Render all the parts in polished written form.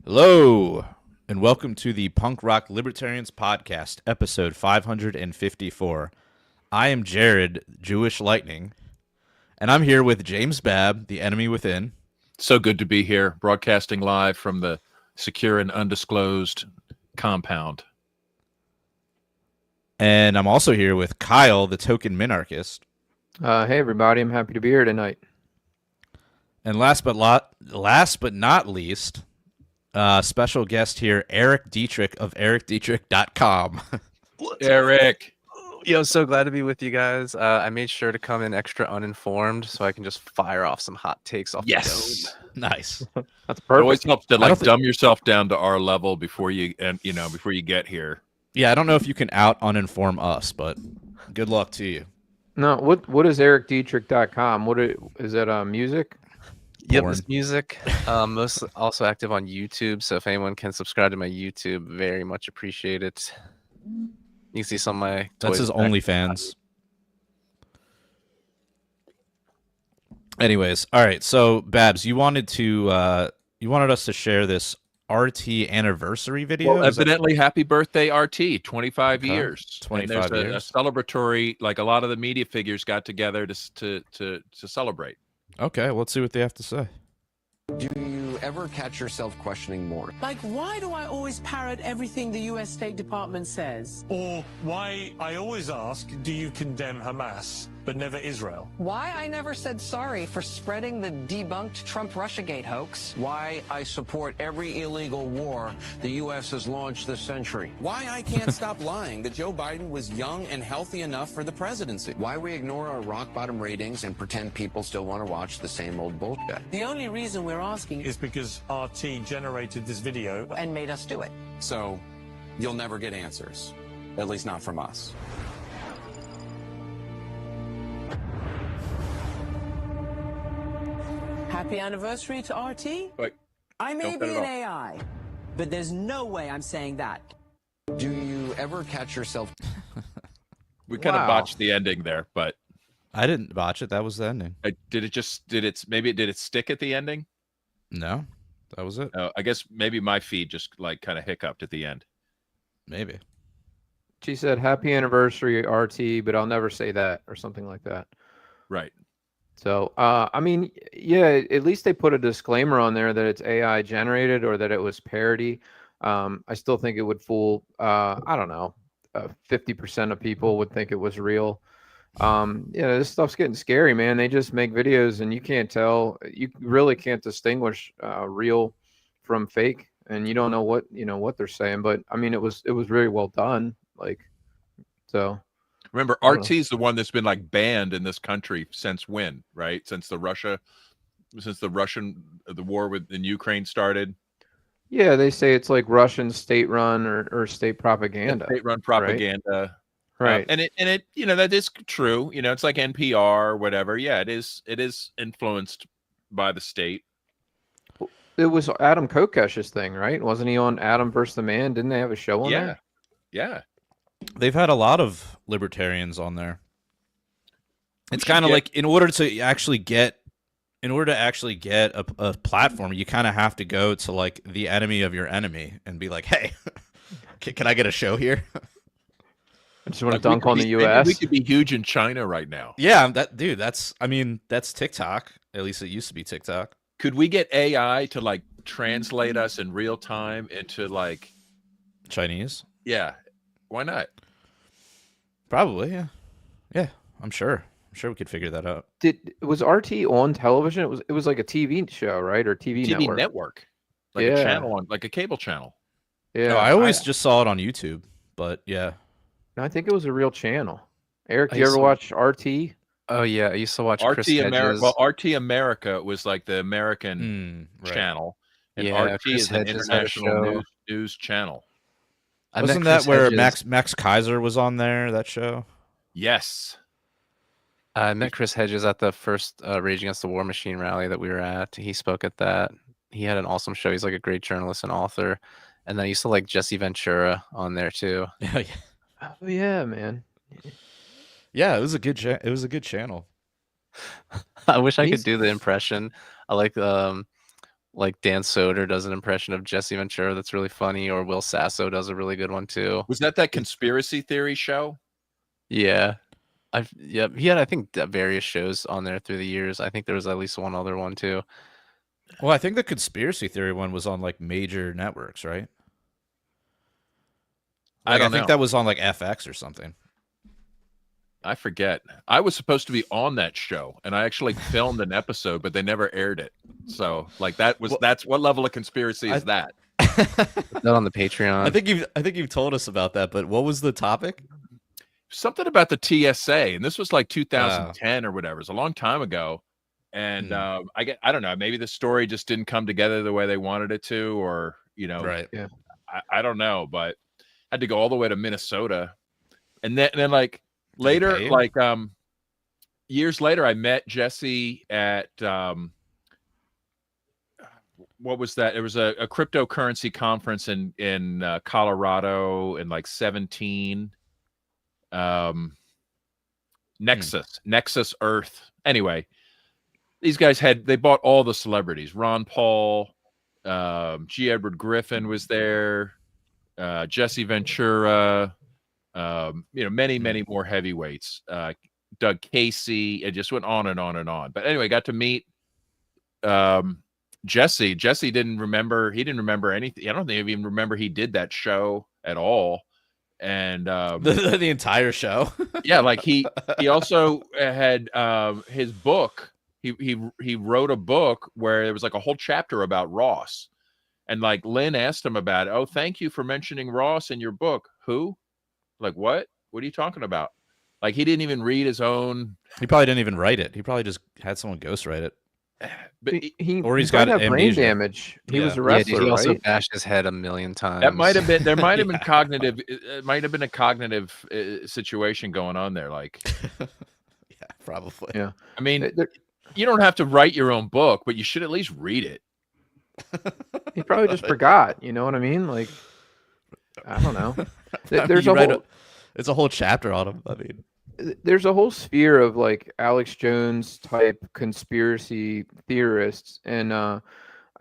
Hello, and welcome to the Punk Rock Libertarians Podcast, episode 554. I am Jared, Jewish Lightning, and I'm here with James Babb, the enemy within. So good to be here, broadcasting live from the secure and undisclosed compound. And I'm also here with Kyle, the token minarchist. Hey, everybody. I'm happy to be here tonight. And last but not least, special guest here, Eric Dietrich of ericdietrich.com. Eric. Yo, so glad to be with you guys. I made sure to come in extra uninformed so I can just fire off some hot takes off the dome. Nice. That's It perfect. always helps to dumb yourself down to our level before you get here. Yeah, I don't know if you can out-uninform us, but good luck to you. No, what is ericdietrich.com? Is that music? Yep, Porn. this music. Most also active on YouTube, so if anyone can subscribe to my YouTube, very much appreciate it. You can see some of my That's toys his back. OnlyFans. Anyways, all right. So, Babs, you wanted us to share this RT anniversary video. Well, evidently, happy birthday, RT! 25 Okay. years. 25 and there's years. a celebratory, like a lot of the media figures got together to celebrate. Okay, well, let's see what they have to say. Do you ever catch yourself questioning more? Like, why do I always parrot everything the U.S. State Department says? Or why I always ask, do you condemn Hamas, but never Israel? Why I never said sorry for spreading the debunked Trump Russiagate hoax. Why I support every illegal war the U.S. has launched this century. Why I can't stop lying that Joe Biden was young and healthy enough for the presidency. Why we ignore our rock bottom ratings and pretend people still want to watch the same old bullshit. The only reason we're asking Is because RT generated this video. And made us do it. So you'll never get answers, at least not from us. happy anniversary to RT? Wait, I may don't be cut it an off. AI, but there's no way I'm saying that. Do you ever catch yourself? We kind of Wow. botched the ending there, but I didn't botch it. That was the ending. did it stick at the ending? No, that was it. I guess maybe my feed just like kind of hiccuped at the end. Maybe. She said, happy anniversary, RT, but I'll never say that, or something like that. Right. So, I mean, yeah, at least they put a disclaimer on there that it's AI generated or that it was parody. I still think it would fool, I don't know, 50% of people would think it was real. Yeah, this stuff's getting scary, man. They just make videos and you can't tell, you really can't distinguish real from fake, and you don't know what they're saying. But I mean, it was really well done. Like, so. Remember, I don't know. RT's the one that's been like banned in this country since when? Right? Since the war in Ukraine started. Yeah, they say it's like Russian state-run or state propaganda. State-run propaganda. Right. And it that is true. It's like NPR or whatever. Yeah, it is influenced by the state. It was Adam Kokesh's thing, right? Wasn't he on Adam versus the Man? Didn't they have a show on there? Yeah. They've had a lot of libertarians on there. It's should kind of get- like in order to actually get a platform, you kind of have to go to like the enemy of your enemy and be like, hey, can I get a show here? I just want to Like, we dunk could on be- the maybe U.S. We could be huge in China right now. Yeah, that's TikTok. At least it used to be TikTok. Could we get AI to like translate us in real time into like, Chinese? yeah, why not? Probably, yeah. Yeah, I'm sure we could figure that out. Was RT on television? It was like a TV show, right? Or TV network. Like a Yeah. channel like a cable channel. Yeah. No, I always just saw it on YouTube, but yeah. I think it was a real channel. Eric, I do you used ever to- watch RT? Oh yeah, I used to watch Chris RT America. Hedges. Well, RT America was like the American Right. channel, and Yeah, RT Chris is an Hedges had a international show. news channel. I met Wasn't that Chris where Hedges- Max Kaiser was on there, that show? Yes. I met Chris Hedges at the first Rage Against the War Machine rally that we were at. He spoke at that. He had an awesome show. He's like a great journalist and author. And then I used to like Jesse Ventura on there too. Yeah, Oh yeah, man. yeah. It was a good channel. I wish I He's- could do the impression. I like Like Dan Soder does an impression of Jesse Ventura that's really funny, or Will Sasso does a really good one too. Was that conspiracy theory show? Yeah. He had, I think, various shows on there through the years. I think there was at least one other one too. Well, I think the conspiracy theory one was on like major networks, right? Like, I think that was on like FX or something. I forget. I was supposed to be on that show, and I actually filmed an episode, but they never aired it. So, like, that's what level of conspiracy is that? Put that on the Patreon. I think you've told us about that, but what was the topic? Something about the TSA, and this was like 2010 or whatever. It was a long time ago, and I don't know. Maybe the story just didn't come together the way they wanted it to, or right? Yeah, I don't know, but I had to go all the way to Minnesota, and then like. Later, like years later, I met Jesse at what was that? It was a cryptocurrency conference in Colorado in like 17. Nexus Earth. Anyway, these guys they bought all the celebrities. Ron Paul, G. Edward Griffin was there, Jesse Ventura. Many more heavyweights. Doug Casey. It just went on and on and on. But anyway, got to meet Jesse. Jesse didn't remember. He didn't remember anything. I don't think he even remember he did that show at all. And the entire show. Yeah, like he also had his book. He wrote a book where there was like a whole chapter about Ross. And like Lynn asked him about it. Oh, thank you for mentioning Ross in your book. Who? Like, what are you talking about? Like, he didn't even read his own. He probably didn't even write it. He probably just had someone ghostwrite it. But he's got brain damage. He was a wrestler. He also right? bashed his head a million times. That might have been. There might have been cognitive. It might have been a cognitive situation going on there. Like, yeah, probably. Yeah. I mean, you don't have to write your own book, but you should at least read it. He probably just forgot. You know what I mean? Like, I don't know. There's it's a whole chapter on him. I mean, there's a whole sphere of like Alex Jones type conspiracy theorists, and I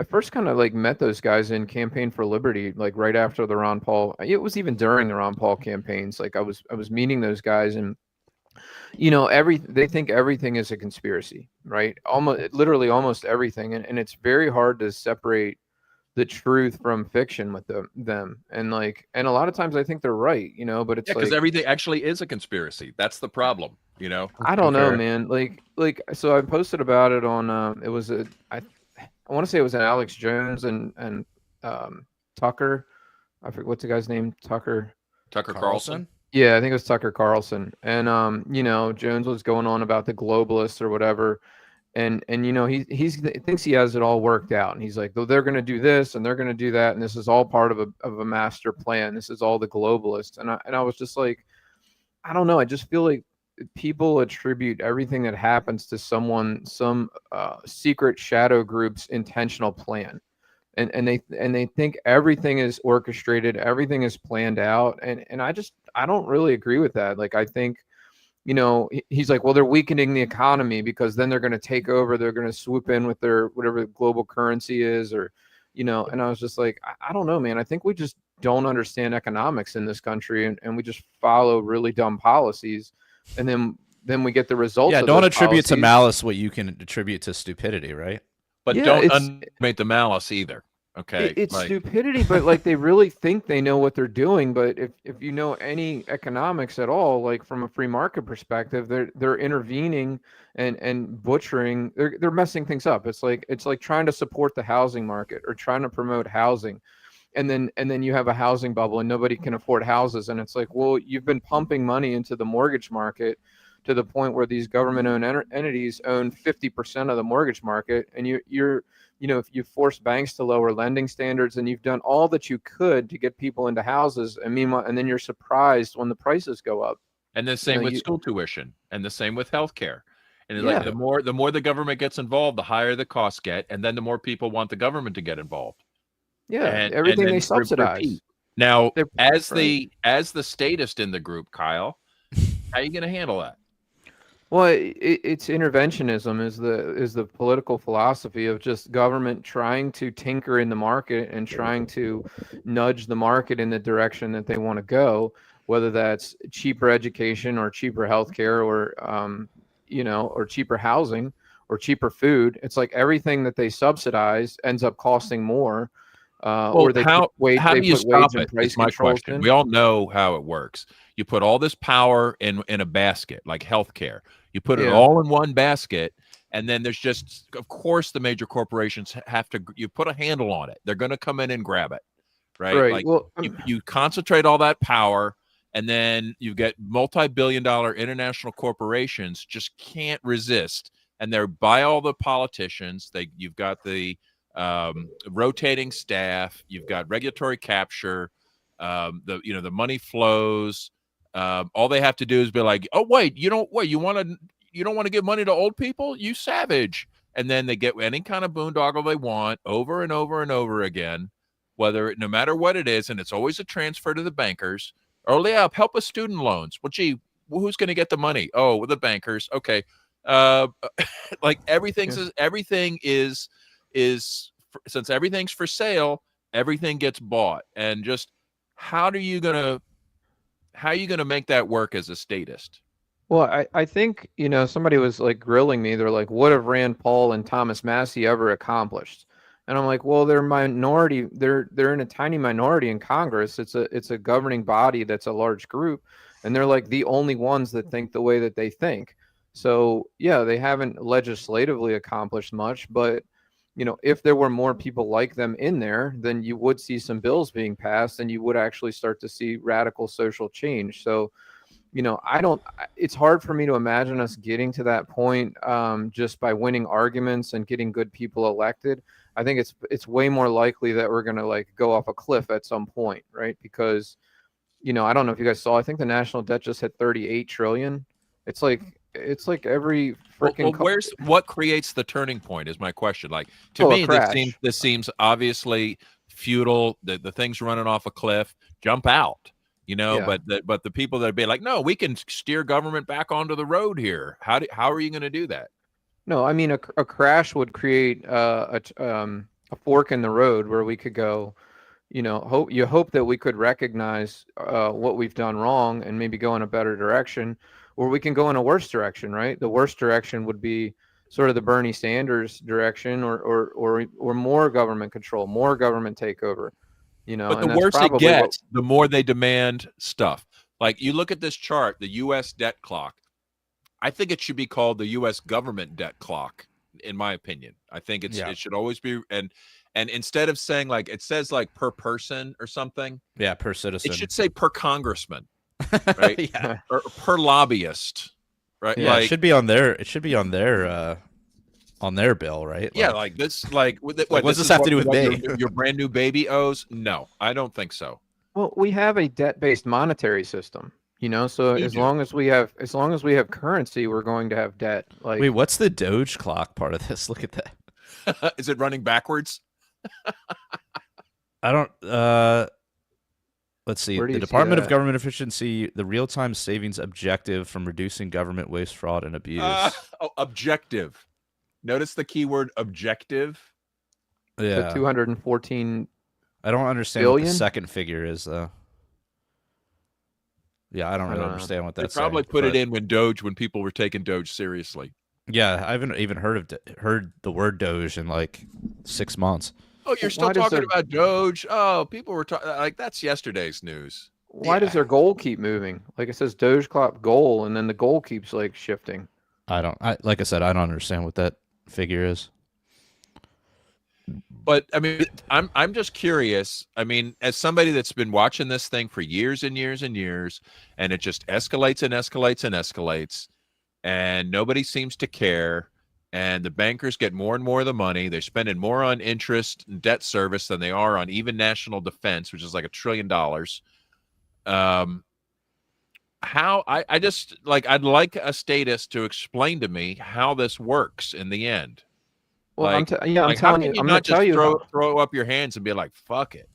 first kind of like met those guys in Campaign for Liberty, like right after the Ron Paul. It was even during the Ron Paul campaigns. Like I was meeting those guys, and they think everything is a conspiracy, right? Literally almost everything, and it's very hard to separate the truth from fiction with them. And a lot of times I think they're right, but it's because like everything actually is a conspiracy. That's the problem, I don't know, man. Like so I posted about it on it was I want to say it was an Alex Jones and Tucker. I forget what's the guy's name. Tucker Carlson. Yeah, I think it was Tucker Carlson. And Jones was going on about the globalists or whatever. And he thinks he has it all worked out, and he's like, though they're going to do this and they're going to do that, and this is all part of a master plan. This is all the globalists, and I was just like, I don't know. I just feel like people attribute everything that happens to some secret shadow group's intentional plan, and they think everything is orchestrated, everything is planned out, and I don't really agree with that. Like I think. He's like, well, they're weakening the economy because then they're going to take over. They're going to swoop in with their whatever the global currency is, or, and I was just like, I don't know, man. I think we just don't understand economics in this country, and we just follow really dumb policies, and then we get the results. Yeah, of don't those attribute policies. to malice what you can attribute to stupidity, right? But Yeah, don't underestimate the malice either. Okay, It's stupidity, but like they really think they know what they're doing. But if you know any economics at all, like from a free market perspective, they're intervening and butchering. They're messing things up. It's like trying to support the housing market or trying to promote housing, and then you have a housing bubble and nobody can afford houses. And it's like, well, you've been pumping money into the mortgage market to the point where these government-owned entities own 50% of the mortgage market, and you're if you force banks to lower lending standards, and you've done all that you could to get people into houses, and meanwhile, and then you're surprised when the prices go up. And the same with school tuition, and the same with healthcare. And it's like the more the government gets involved, the higher the costs get, and then the more people want the government to get involved. Yeah, and everything then they subsidize. repeat. Now, as right. the statist in the group, Kyle, how are you going to handle that? Well, it's interventionism is the political philosophy of just government trying to tinker in the market and trying to nudge the market in the direction that they want to go, whether that's cheaper education or cheaper healthcare or or cheaper housing or cheaper food. It's like everything that they subsidize ends up costing more. Or they how put do you wage stop and it? price Is my controls question. in. We all know how it works. You put all this power in a basket, like healthcare. You put it Yeah. all in one basket, and then there's just, of course, the major corporations have to. You put a handle on it. They're going to come in and grab it, right? Right. Like Well, you concentrate all that power, and then you get multi-billion-dollar international corporations just can't resist, and they're by all the politicians. You've got the rotating staff, you've got regulatory capture, the money flows. All they have to do is be like, oh wait, you don't want to give money to old people, you savage. And then they get any kind of boondoggle they want over and over and over again, no matter what it is, and it's always a transfer to the bankers. Oh yeah, help with student loans. Well, gee, who's going to get the money? Oh, the bankers. Okay. Like everything is since everything's for sale, everything gets bought. And just how are you gonna make that work as a statist? Well, I think, somebody was like grilling me. They're like, what have Rand Paul and Thomas Massie ever accomplished? And I'm like, well, they're minority. They're in a tiny minority in Congress. It's a governing body that's a large group, and they're like the only ones that think the way that they think. So yeah, they haven't legislatively accomplished much, but if there were more people like them in there, then you would see some bills being passed, and you would actually start to see radical social change. So it's hard for me to imagine us getting to that point just by winning arguments and getting good people elected. I think it's way more likely that we're going to like go off a cliff at some point, right? Because, I don't know if you guys saw, I think the national debt just hit 38 trillion. It's like every freaking what creates the turning point is my question. Like, to me, this seems obviously futile. The thing's running off a cliff. Jump out. But the people that be like, no, we can steer government back onto the road here. How are you going to do that? No, I mean a crash would create a fork in the road where we could go. Hope that we could recognize what we've done wrong and maybe go in a better direction, or we can go in a worse direction. Right, the worst direction would be sort of the Bernie Sanders direction, or more government control, more government takeover. But the worse it gets, the more they demand stuff. Like, you look at this chart, the U.S. debt clock. I think it should be called the U.S. government debt clock, in my opinion. I think it should always be, and instead of saying, like, it says like per person or something. Yeah, per citizen. It should say per congressman, right? Yeah. Or per lobbyist, right? Yeah, it should be on their. It should be on their bill, right? Yeah, like this. What does this have to do with me? Your brand new baby owes? No, I don't think so. Well, we have a debt-based monetary system, so as long as we have currency, we're going to have debt. Like, wait, what's the Doge clock part of this? Look at that. Is it running backwards? I don't. Let's see. The Department of Government Efficiency, the real-time savings objective from reducing government waste, fraud, and abuse. Objective. Notice the keyword objective. Yeah. The 214. I don't understand billion? what the second figure is, though. Yeah, I don't really understand what that's. They probably put it in when people were taking Doge seriously. Yeah, I haven't even heard the word Doge in like 6 months. Oh, you're still talking about Doge? Oh, people were talking like that's yesterday's news. Why does their goal keep moving? Like, it says Doge clock goal, and then the goal keeps like shifting. Like I said, I don't understand what that figure is. But I mean, I'm just curious. I mean, as somebody that's been watching this thing for years and years and years, and it just escalates and escalates and escalates, and nobody seems to care, and the bankers get more and more of the money. They're spending more on interest and debt service than they are on even national defense, which is like $1 trillion. I just like, I'd like a statist to explain to me how this works in the end. Well, like, I'm telling you, I'm going to tell you, throw up your hands and be like, fuck it.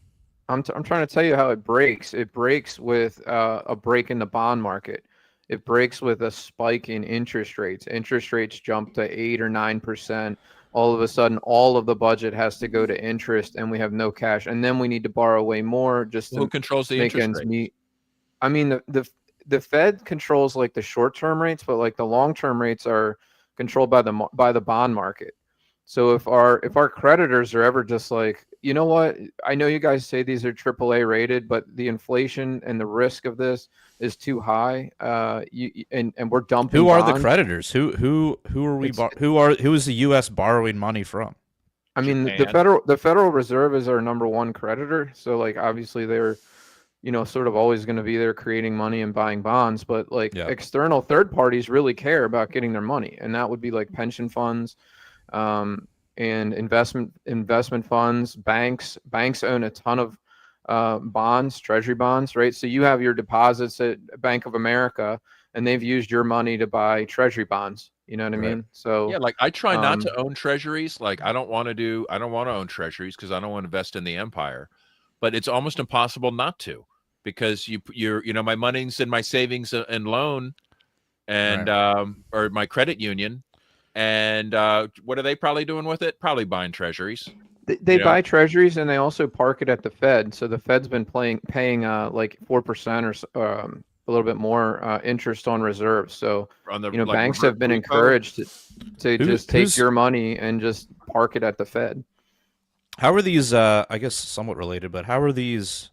I'm trying to tell you how it breaks. It breaks with a break in the bond market. it breaks with a spike in interest rates. Interest rates jump to 8 or 9%. All of a sudden, all of the budget has to go to interest, and we have no cash. And then we need to borrow way more just Who to controls the make interest ends rate? meet. I mean, the Fed controls like the short-term rates, but like the long-term rates are controlled by the bond market. So if our creditors are ever just like, you know what, I know you guys say these are AAA rated, but the inflation and the risk of this is too high. And we're dumping. Who are bonds. the creditors? Who are we? Who is the U.S. borrowing money from? I mean, Japan. the Federal Reserve is our number one creditor. So like, obviously they're, sort of always going to be there creating money and buying bonds. But like external third parties really care about getting their money, and that would be like pension funds. And investment funds, banks own a ton of bonds, treasury bonds, right? So you have your deposits at Bank of America, and they've used your money to buy treasury bonds. You know what I mean? So yeah, like I try not to own treasuries. Like I don't want to own treasuries because I don't want to invest in the empire. But it's almost impossible not to, because you're my money's in my savings and loan, and or my credit union. And what are they probably doing with it? Probably buying treasuries. They buy treasuries, and they also park it at the Fed. So the Fed's been paying like 4% or a little bit more interest on reserves. So banks have been encouraged to just take your money and just park it at the Fed. How are these? I guess somewhat related, but how are these?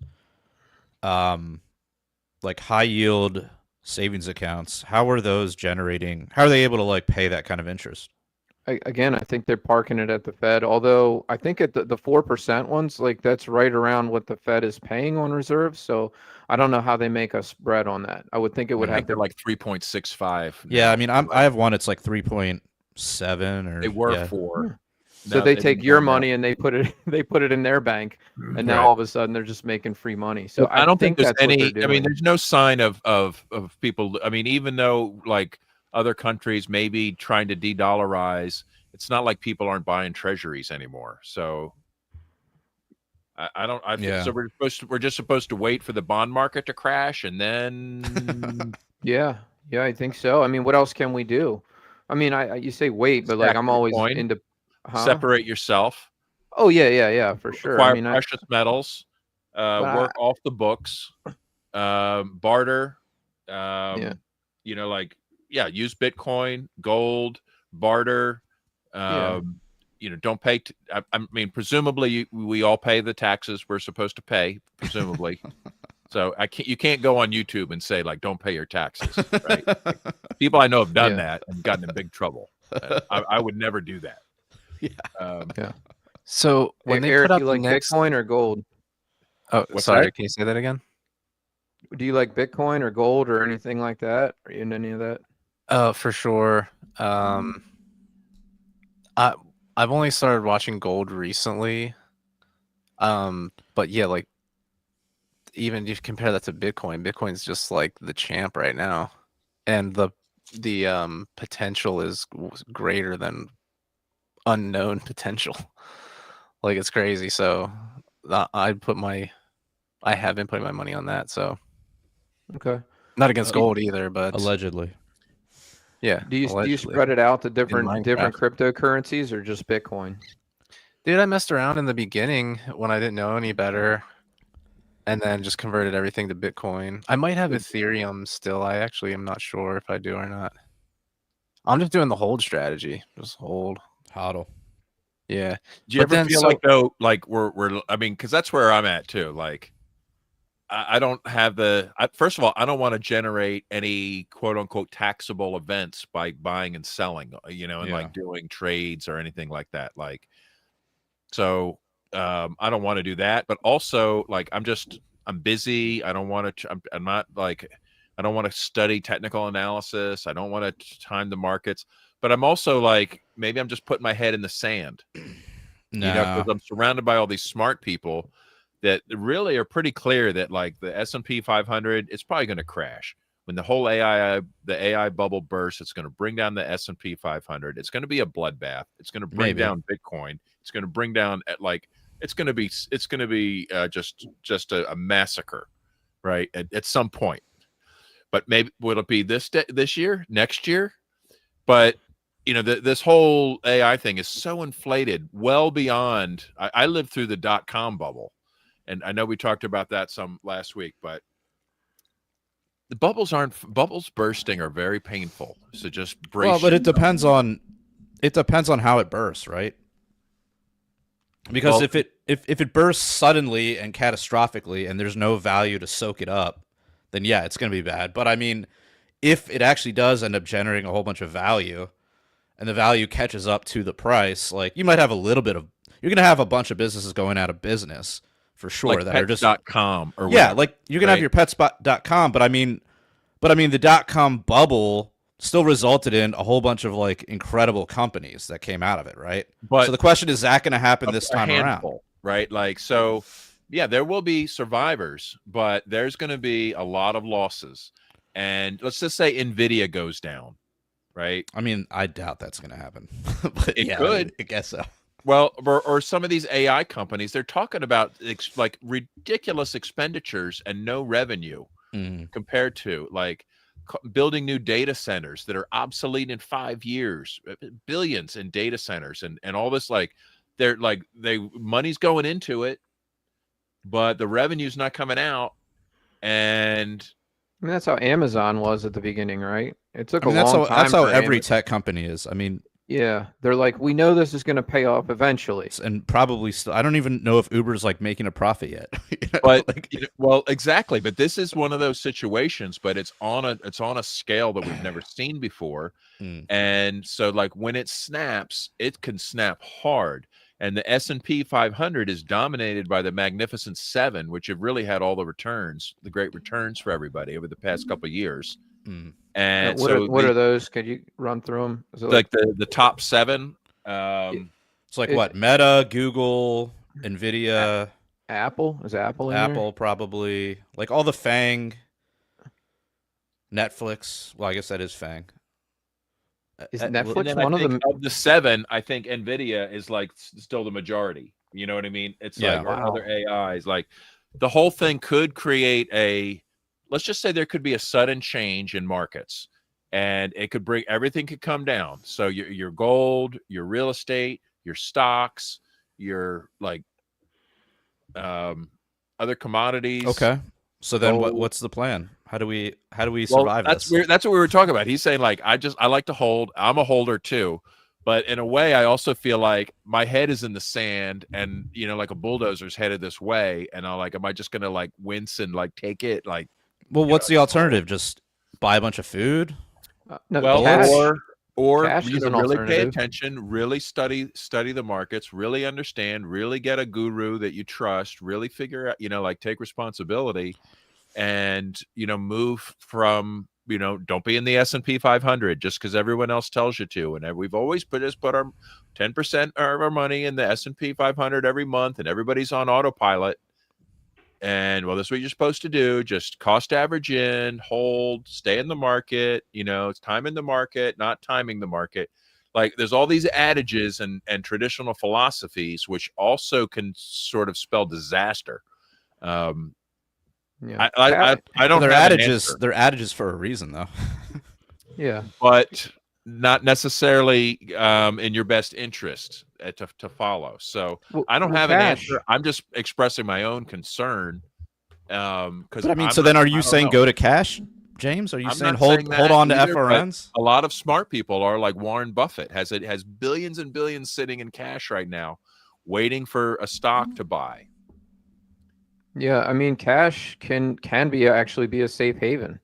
Like high yield savings accounts, how are those generating? How are they able to like pay that kind of interest? Again, I think they're parking it at the Fed. Although I think at the 4% ones, like that's right around what the Fed is paying on reserves. So I don't know how they make a spread on that. I would think it would have to like 3.65. Yeah, I mean, I have one. It's like 3.7 or they were 4. So they take your money and they put it in their bank, and now all of a sudden they're just making free money. So I don't think there's that's any. I mean, there's no sign of people. I mean, even though like other countries may be trying to de-dollarize, it's not like people aren't buying treasuries anymore. So I don't. So we're just supposed to wait for the bond market to crash and then. Yeah, I think so. I mean, what else can we do? I mean, you say wait, but like I'm always into. Separate yourself. Oh yeah, for sure. Acquire precious metals, work off the books, barter. Use Bitcoin, gold, barter. Don't pay. I mean, presumably we all pay the taxes we're supposed to pay. Presumably, so you can't go on YouTube and say like, don't pay your taxes. Right? People I know have done that and gotten in big trouble. I would never do that. Yeah. So when they Eric, put up you like Bitcoin or gold? Oh, sorry. Can you say that again? Do you like Bitcoin or gold or anything like that? Are you into any of that? For sure. I've only started watching gold recently. But yeah, like even if you compare that to Bitcoin, Bitcoin's just like the champ right now, and the potential is greater than unknown potential. Like it's crazy. So I have been putting my money on that. So okay, not against gold either, but allegedly. Yeah. Do you spread it out to different cryptocurrencies or just Bitcoin? Dude, I messed around in the beginning when I didn't know any better, and then just converted everything to Bitcoin. I might have Ethereum still. I actually am not sure if I do or not. I'm just doing the hold strategy. Just hold. Hodl. Yeah. Do you ever feel like though, like we're I mean, because that's where I'm at too. Like, I don't have first of all, I don't want to generate any quote unquote taxable events by buying and selling, and like doing trades or anything like that. Like, so I don't want to do that. But also, like, I'm busy. I don't want to. I'm not like. I don't want to study technical analysis. I don't want to time the markets. But I'm also like, maybe I'm just putting my head in the sand, because I'm surrounded by all these smart people that really are pretty clear that like the S&P 500 is probably going to crash when the whole AI bubble bursts. It's going to bring down the S&P 500. It's going to be a bloodbath. It's going to bring down Bitcoin. It's going to bring down it's going to be just a massacre, right? At some point. but maybe will it be this year, next year? But this whole AI thing is so inflated, well beyond. I lived through the .com bubble, and I know we talked about that some last week, but the bubbles bursting are very painful. So just brace. Well, but it depends on how it bursts, right? Because if it bursts suddenly and catastrophically and there's no value to soak it up, then yeah, it's going to be bad. But I mean, if it actually does end up generating a whole bunch of value and the value catches up to the price, like you might have you're going to have a bunch of businesses going out of business for sure, like that are just .com or yeah, whatever, like you're going to have your pets.com, but I mean the .com bubble still resulted in a whole bunch of like incredible companies that came out of it, right? But so the question is that going to happen this time around? Right? Like, so yeah, there will be survivors, but there's going to be a lot of losses. And let's just say Nvidia goes down, right? I mean, I doubt that's going to happen. But it could. I guess so. Well, or some of these AI companies, they're talking about like ridiculous expenditures and no revenue compared to like building new data centers that are obsolete in 5 years, billions in data centers and all this, like money's going into it, but the revenue's not coming out. And I mean, that's how Amazon was at the beginning, right? It took a long time. That's how every tech company is. I mean, yeah, they're like, we know this is going to pay off eventually, and probably still. I don't even know if Uber's like making a profit yet. But well, exactly. But this is one of those situations. But it's on a scale that we've never seen before, and so like when it snaps, it can snap hard. And the S&P 500 is dominated by the Magnificent Seven, which have really had all the great returns for everybody over the past couple of years. And what are those? Could you run through them? Is it like the top seven? It's like what? Meta, Google, Nvidia, Apple. Is Apple in Apple there? probably, like all the FANG, Netflix. Well, I guess that is FANG. Is Netflix one of them? Of the seven, I think Nvidia is like still the majority. You know what I mean? It's like other AIs. Like the whole thing could create let's just say there could be a sudden change in markets, and it could everything could come down. So your gold, your real estate, your stocks, your like other commodities. Okay. So then what's the plan? How do we survive this? That's what we were talking about. He's saying like, I like to hold. I'm a holder too. But in a way, I also feel like my head is in the sand and, like a bulldozer's headed this way. And I'm like, am I just going to like wince and like take it? Like, well, what's the alternative? Just buy a bunch of food? No, well, cash. or Cash is an really pay alternative. attention, really study the markets, really understand, really get a guru that you trust, really figure out, like take responsibility and, move from, don't be in the S&P 500 just because everyone else tells you to. And we've always put our 10% of our money in the S&P 500 every month, and everybody's on autopilot. And well, that's what you're supposed to do. Just cost average in, hold, stay in the market. It's time in the market, not timing the market. Like there's all these adages and traditional philosophies, which also can sort of spell disaster. Yeah. I don't. They're adages. They're adages for a reason, though. Yeah, but not necessarily in your best interest to follow. So I don't have an answer. I'm just expressing my own concern. Because I mean, so then are you saying go to cash, James? Are you saying hold on to FRNs? A lot of smart people are like Warren Buffett has billions and billions sitting in cash right now, waiting for a stock to buy. Yeah, I mean, cash can actually be a safe haven.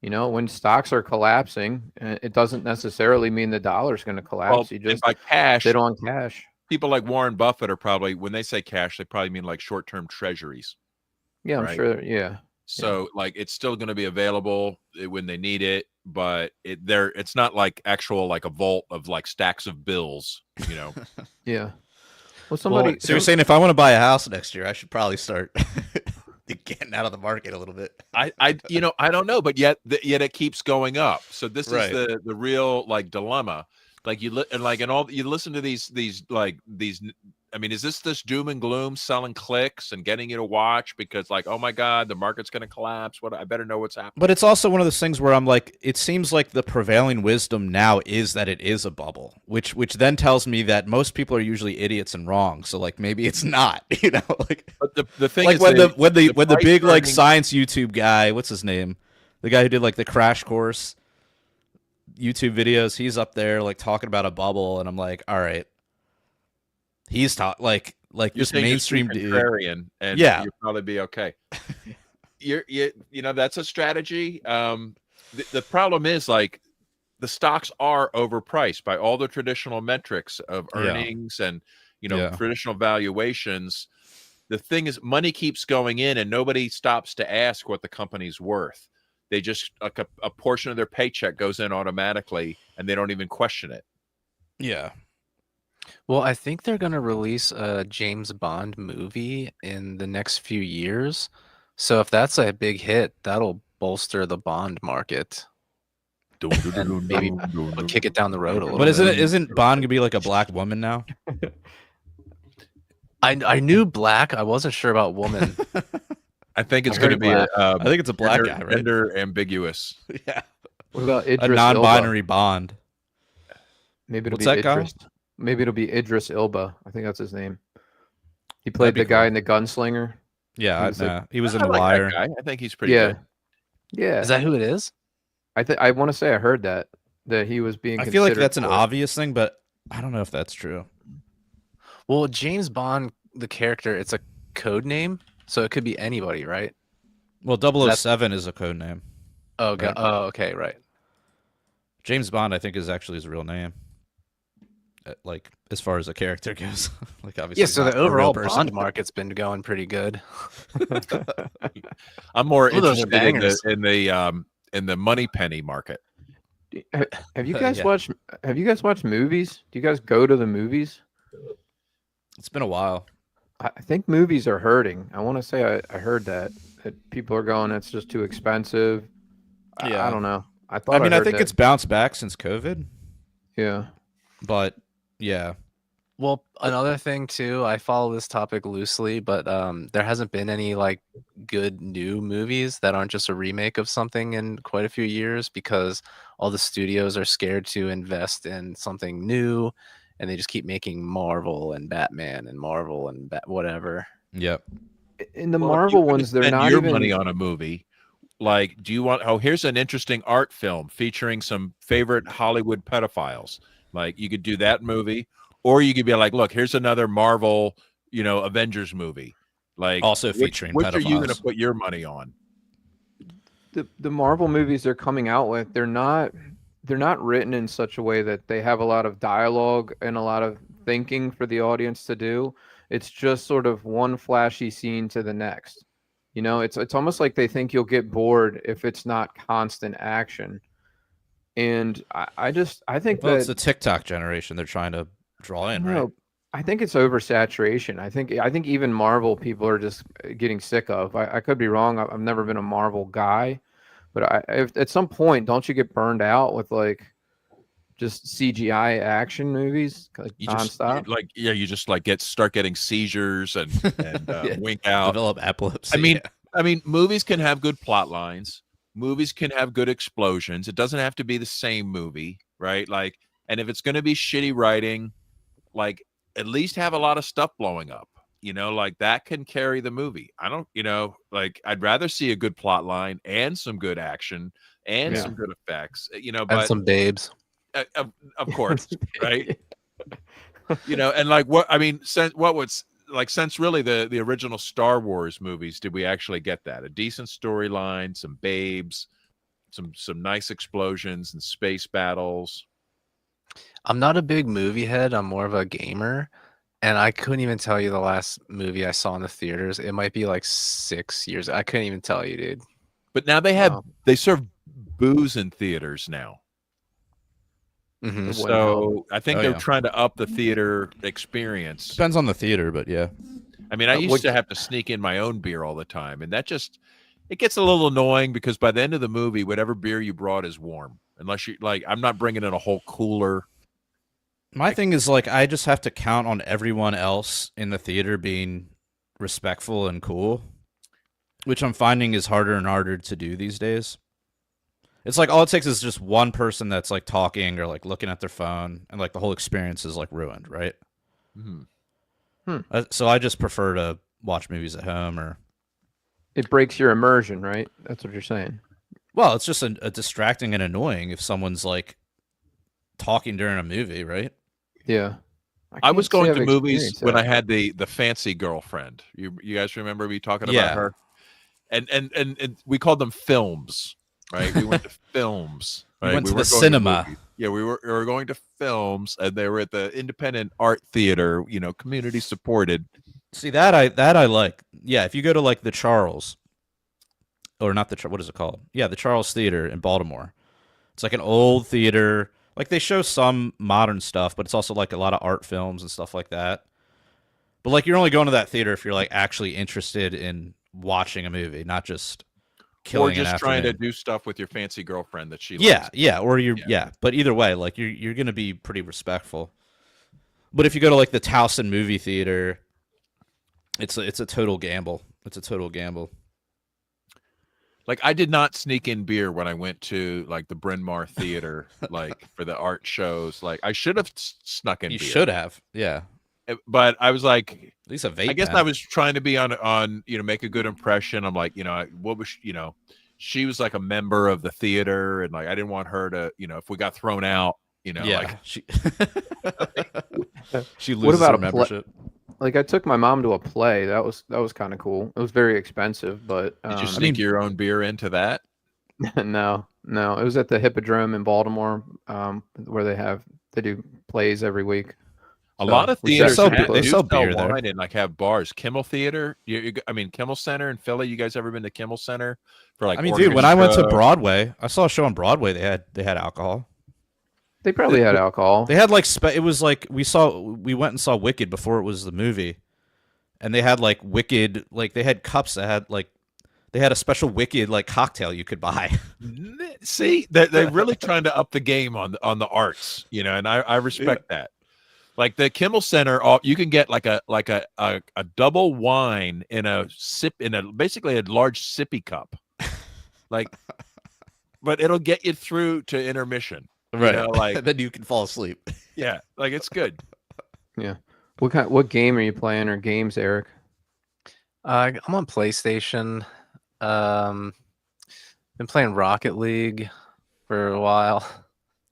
When stocks are collapsing, it doesn't necessarily mean the dollar's going to collapse. You just by cash, sit on cash. People like Warren Buffett are probably, when they say cash, they probably mean like short-term treasuries. Yeah, I'm sure. Yeah. So like it's still going to be available when they need it, but it's not like actual like a vault of like stacks of bills. Yeah. Well, so you're saying if I want to buy a house next year, I should probably start getting out of the market a little bit. I don't know, but yet it keeps going up. So this is the real like dilemma. Like you listen to these I mean, is this doom and gloom selling clicks and getting you to watch because like, oh my God, the market's going to collapse? What I better know what's happening. But it's also one of those things where I'm like, it seems like the prevailing wisdom now is that it is a bubble, which then tells me that most people are usually idiots and wrong. So like maybe it's not, you know, like. But the thing like is, when the big like turning- science YouTube guy, what's his name, the guy who did like the crash course YouTube videos, he's up there like talking about a bubble, and I'm like, all right, he's like you're this saying mainstream you're dude, contrarian, and yeah, you'll probably be okay. You know that's a strategy. The problem is like the stocks are overpriced by all the traditional metrics of earnings and traditional valuations. The thing is, money keeps going in, and nobody stops to ask what the company's worth. They just like a portion of their paycheck goes in automatically, and they don't even question it. Yeah. Well, I think they're going to release a James Bond movie in the next few years. So if that's a big hit, that'll bolster the bond market. And maybe we'll kick it down the road a little But bit. isn't Bond gonna be like a black woman now? I knew black. I wasn't sure about woman. I think it's going to be I think it's a black guy, right? Gender ambiguous. Yeah. What about A Idris non-binary Elba? Bond. Maybe it'll What's be that, Kyle? Idris. Maybe it'll be Idris Elba. I think that's his name. He played be the guy cool. in The Gunslinger. Yeah, he was in I The like that Wire. guy. I think he's pretty Yeah. good. Yeah. Is that who it is? I want to say I heard that he was being. I feel like considered that's an for it. obvious thing, but I don't know if that's true. Well, James Bond, the character, it's a code name, so it could be anybody, right? Well, 007 is a code name. Oh, Right. oh, okay, right. James Bond, I think, is actually his real name. Like as far as a character goes, like obviously. Yeah, so not the a real overall person. bond market's been going pretty good. I'm more Some of those are interested in bangers. the money penny market. Have you guys Yeah. watched? Have you guys watched movies? Do you guys go to the movies? It's been a while. I think movies are hurting. I want to say I heard that people are going. It's just too expensive. Yeah. I don't know. I I mean, I heard think that. it's bounced back since COVID, yeah. but yeah, Well, another thing too, I follow this topic loosely, but there hasn't been any like good new movies that aren't just a remake of something in quite a few years because all the studios are scared to invest in something new, and they just keep making Marvel and Batman and Marvel and whatever. yep. In the Well, Marvel you could ones, they're spend not your even money on a movie. Like, do you want? Oh, here's an interesting art film featuring some favorite Hollywood pedophiles. Like, you could do that movie, or you could be like, look, here's another Marvel, Avengers movie. Like, Also featuring which are you going to pedophiles. put your money on? the Marvel movies they're coming out with. They're not written in such a way that they have a lot of dialogue and a lot of thinking for the audience to do. It's just sort of one flashy scene to the next. It's almost like they think you'll get bored if it's not constant action. And I think Well, that it's the TikTok generation they're trying to draw in, right? no, I think it's oversaturation. I think even Marvel people are just getting sick of. I could be wrong. I've never been a Marvel guy, but if, at some point, don't you get burned out with like just CGI action movies like You just nonstop? you just like start getting seizures and Yeah. wink out. Develop epilepsy. I mean, movies can have good plot lines. Movies can have good explosions. It doesn't have to be the same movie, right? Like, and if it's going to be shitty writing, like at least have a lot of stuff blowing up. Like that can carry the movie. I don't, like I'd rather see a good plot line and some good action and some good effects. And But some babes. of course, right? And like what I mean, since really the original Star Wars movies, did we actually get that? A decent storyline, some babes, some nice explosions and space battles. I'm not a big movie head. I'm more of a gamer. And I couldn't even tell you the last movie I saw in the theaters. It might be like 6 years. I couldn't even tell you, dude. But now they serve booze in theaters now. Mm-hmm. So I think Oh, they're yeah. trying to up the theater experience. depends on the theater, but yeah. I mean, I used to have to sneak in my own beer all the time, and that it gets a little annoying because by the end of the movie, whatever beer you brought is warm. Unless you I'm not bringing in a whole cooler. My thing is like I just have to count on everyone else in the theater being respectful and cool, which I'm finding is harder and harder to do these days. It's like all it takes is just one person that's like talking or like looking at their phone, and like the whole experience is like ruined, right? So I just prefer to watch movies at home, or It breaks your immersion, right? That's what you're saying. well, it's just a distracting and annoying if someone's like talking during a movie, right? Yeah. I was can't say going I've to movies experienced when that. I had the fancy girlfriend. You guys remember me talking Yeah. about her? And we called them films, right? We went to films. We Right? went to the weren't going cinema. movies. Yeah, we were going to films, and they were at the independent art theater, community supported. See that I like. Yeah, if you go to like the Charles, or not the what is it called? Yeah, the Charles Theater in Baltimore. It's like an old theater. Like they show some modern stuff, but it's also like a lot of art films and stuff like that. But like you're only going to that theater if you're like actually interested in watching a movie, not just killing Or just an trying to afternoon. do stuff with your fancy girlfriend that she Yeah, likes. yeah, or you're yeah. But either way, like you're gonna be pretty respectful. But if you go to like the Towson movie theater, it's a total gamble. It's a total gamble. Like I did not sneak in beer when I went to like the Bryn Mawr Theater, like for the art shows. Like I should have snuck in You beer. should have, yeah. But I was like, At least a vape. I guess pen. I was trying to be on make a good impression. I'm like, what was she was like a member of the theater, and like I didn't want her to, if we got thrown out, Yeah, like she she What loses about her a membership. Like I took my mom to a play. That was kind of cool. It was very expensive, but did you sneak your own beer into that? no. It was at the Hippodrome in Baltimore, where they do plays every week. A lot of we theaters sell- do sell sell beer there. wine and like have bars. Kimmel Theater, Kimmel Center in Philly. You guys ever been to Kimmel Center for like? I mean, dude, when I went to orchestra? Broadway, I saw a show on Broadway. They had alcohol. They probably had alcohol. They had like it was like we went and saw Wicked before it was the movie, and they had like Wicked, like they had cups that had like they had a special Wicked like cocktail you could buy. See, they're really trying to up the game on the arts, and I respect that. Like the Kimmel Center, you can get like a double wine in a basically a large sippy cup, like, but it'll get you through to intermission, like then you can fall asleep. yeah, like it's good. Yeah. What game are you playing, or games, Eric? I'm on PlayStation. Been playing Rocket League for a while.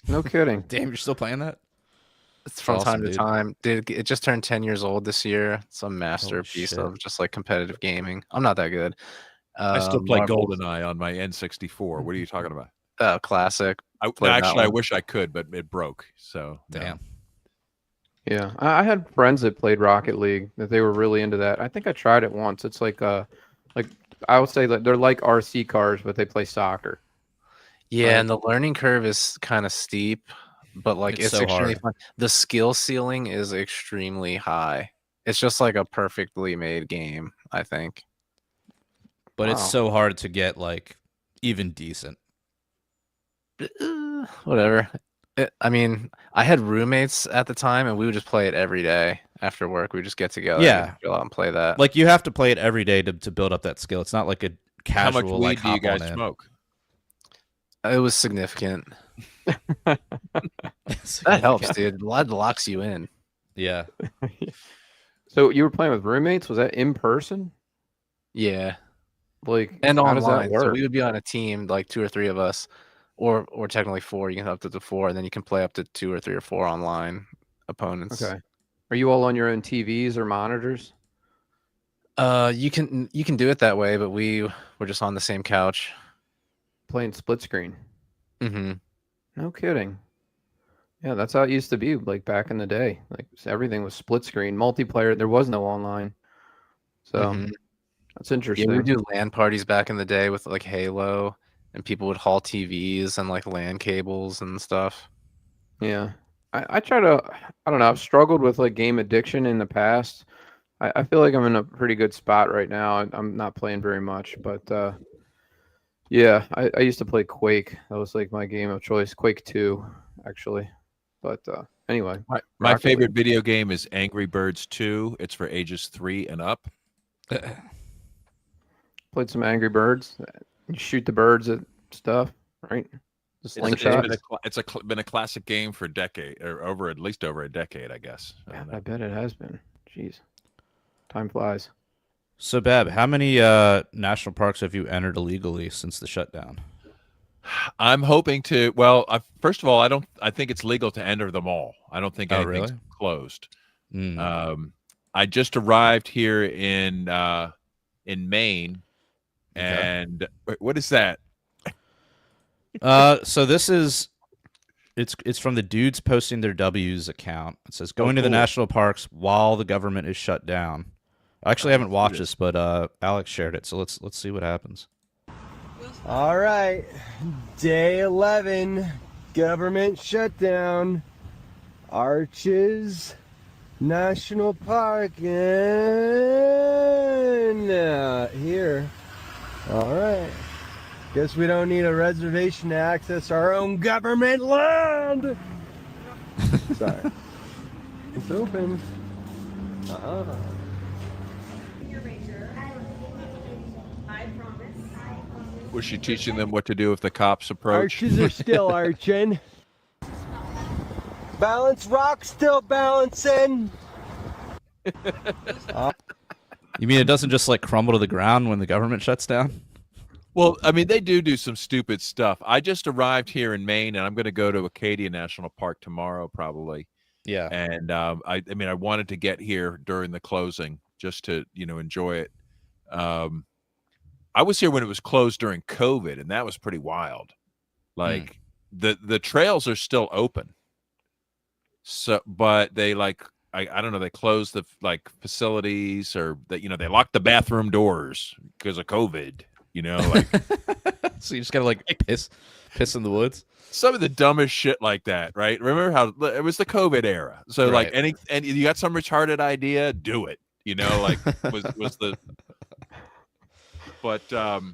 No kidding. Damn, you're still playing that? It's from awesome, time to dude. time. It just turned 10 years old this year. It's a masterpiece shit. of just like competitive gaming. I'm not that good. I still play Marvel- GoldenEye on my N64. What are you talking about? Classic. Played that Actually, I one. wish I could, but it broke. So no. Damn. Yeah, I had friends that played Rocket League that they were really into that. I think I tried it once. It's like I would say that they're like RC cars, but they play soccer. Yeah, and the learning curve is kind of steep, but like It's it's so extremely hard. fun. The skill ceiling is extremely high. It's just like a perfectly made game, I think. But Wow. it's so hard to get like even decent. Whatever. I mean, I had roommates at the time, and we would just play it every day after work. We would just get together, Yeah. and chill out and play that. Like you have to play it every day to build up that skill. It's not like a How casual much weed like do you hop on guys in. smoke? It was significant. That helps, dude. Blood locks you in. Yeah. So you were playing with roommates? Was that in person? Yeah, Like, and how online. does that So work? we would be on a team, like 2 or 3 of us, or technically 4. You can have up to 4, and then you can play up to 2 or 3 or 4 online opponents. Okay. Are you all on your own TVs or monitors? You can do it that way, but we were just on the same couch. Playing split screen? Mm-hmm. No kidding. Yeah, that's how it used to be, like back in the day. Like everything was split screen, multiplayer. There was no online. So Mhm. that's Yeah, interesting. we would do LAN parties back in the day with like Halo, and people would haul TVs and like LAN cables and stuff. Yeah. I try to, I don't know, I've struggled with like game addiction in the past. I feel like I'm in a pretty good spot right now. I'm not playing very much, but yeah, I used to play Quake. That was like my game of choice. Quake 2, actually. But Anyway, My Rocket favorite League. video game is Angry Birds 2. It's for ages 3 and up. Played some Angry Birds. You shoot the birds at stuff, right? The slingshot. Been a classic game for a decade, or at least over a decade, I guess. I bet it has been. Jeez, time flies. So, Bab, how many national parks have you entered illegally since the shutdown? I'm hoping to. Well, first of all, I think it's legal to enter them all. I don't think anything's really? closed. I just arrived here in Maine, and what is that? So this is it's from the dudes posting their W's account. It says going to the cool. national parks while the government is shut down. I actually haven't watched this, but Alex shared it, so let's see what happens. All right, day 11, government shutdown, Arches National Park, and here. All right. Guess we don't need a reservation to access our own government land. Sorry. It's open. Was she teaching them what to do if the cops approach? Arches are still arching. Balance rock still balancing. You mean it doesn't just like crumble to the ground when the government shuts down? Well, I mean, they do some stupid stuff. I just arrived here in Maine, and I'm going to go to Acadia National Park tomorrow, probably. Yeah. And I mean, I wanted to get here during the closing just to, enjoy it. I was here when it was closed during COVID, and that was pretty wild. Like the trails are still open. So, but they I don't know, they closed the facilities, or that, they locked the bathroom doors because of COVID. So you just gotta piss in the woods. Some of the dumbest shit like that, right? Remember how it was the COVID era? So right. and you got some retarded idea, do it. Was the. But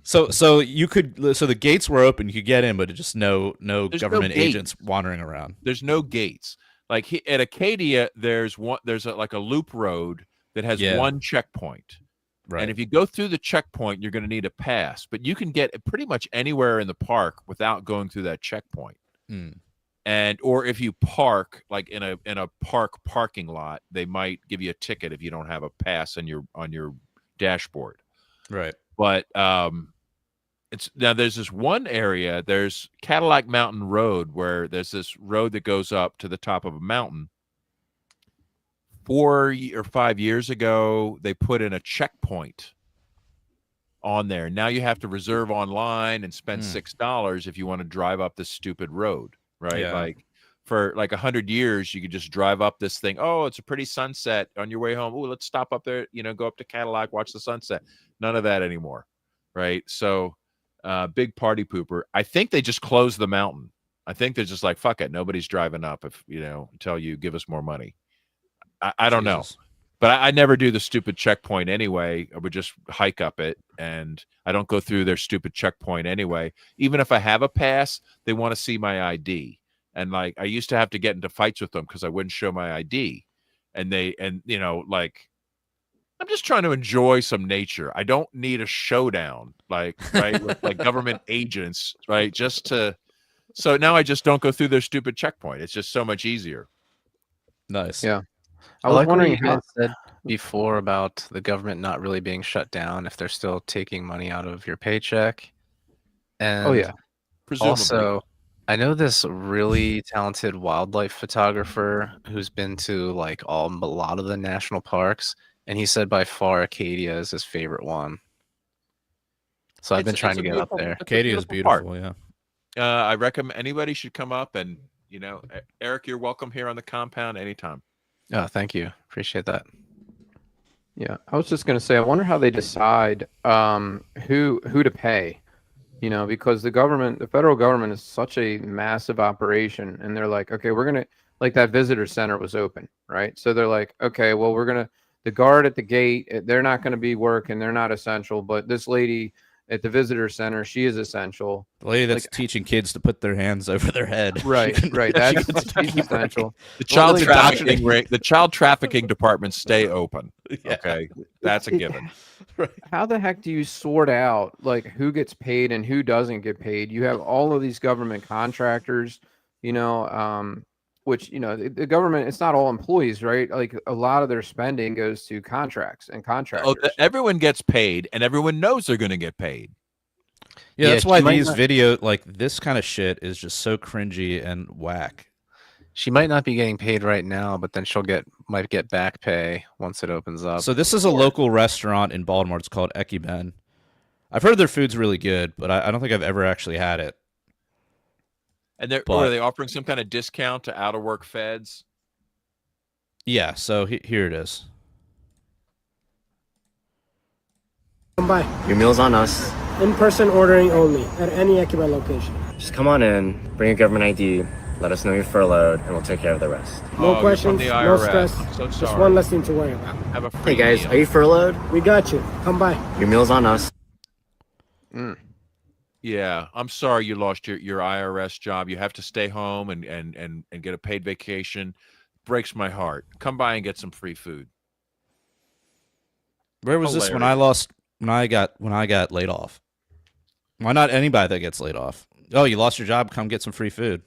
so you could, so the gates were open, you could get in, but just no government no agents wandering around. There's no gates. At Acadia, there's a loop road that has one checkpoint. Right. And if you go through the checkpoint, you're going to need a pass. But you can get pretty much anywhere in the park without going through that checkpoint. Or if you park in a parking lot, they might give you a ticket if you don't have a pass on your dashboard. Right. But there's this one area. There's Cadillac Mountain Road, where there's this road that goes up to the top of a mountain. 4 or 5 years ago, they put in a checkpoint on there. Now you have to reserve online and spend $6 if you want to drive up this stupid road, right? Yeah. For 100 years, you could just drive up this thing. Oh, it's a pretty sunset on your way home. Oh, let's stop up there, go up to Cadillac, watch the sunset. None of that anymore, right? So big party pooper. I think they just closed the mountain. I think they're just fuck it. Nobody's driving up until you give us more money. I don't know, but I never do the stupid checkpoint anyway. I would just hike up it, and I don't go through their stupid checkpoint anyway. Even if I have a pass, they want to see my ID. And I used to have to get into fights with them because I wouldn't show my ID. I'm just trying to enjoy some nature. I don't need a showdown, right, with government agents, right? So now I just don't go through their stupid checkpoint. It's just so much easier. Nice. Yeah. I was wondering how you said before about the government not really being shut down if they're still taking money out of your paycheck. And Presumably. Also, I know this really talented wildlife photographer who's been to a lot of the national parks, and he said by far Acadia is his favorite one. So I've been trying to get up there. Acadia is beautiful, yeah. I recommend anybody should come up, and Eric, you're welcome here on the compound anytime. Oh, thank you. Appreciate that. Yeah, I was just going to say, I wonder how they decide who to pay, because the federal government is such a massive operation, and they're like, okay, we're going to, that visitor center was open, right? So they're like, okay, well, the guard at the gate, they're not going to be working, they're not essential, but this lady at the visitor center. She is essential. The lady that's teaching kids to put their hands over their head. Right. She's essential. The child trafficking the child trafficking departments stay open. Yeah. Okay, that's a given. Right. How the heck do you sort out like who gets paid and who doesn't get paid? You have all of these government contractors, which the government, it's not all employees, right? Like a lot of their spending goes to contracts and contractors. Everyone gets paid, and everyone knows they're going to get paid. Yeah, that's why these this kind of shit is just so cringy and whack. She might not be getting paid right now, but then might get back pay once it opens up. So this is a local restaurant in Baltimore. It's called Ekiben. I've heard their food's really good, but I don't think I've ever actually had it. And are they offering some kind of discount to out-of-work feds? Yeah, so here it is. Come by. Your meal's on us. In-person ordering only at any Ekiben location. Just come on in, bring your government ID, let us know you're furloughed, and we'll take care of the rest. No questions, no stress. So just one less thing to worry about. Have a free hey guys, meal. are you furloughed? We got you. Come by. Your meal's on us. Yeah, I'm sorry you lost your IRS job. You have to stay home and get a paid vacation. Breaks my heart. Come by and get some free food. Where was this when I got laid off? Why not anybody that gets laid off? Oh, you lost your job, come get some free food.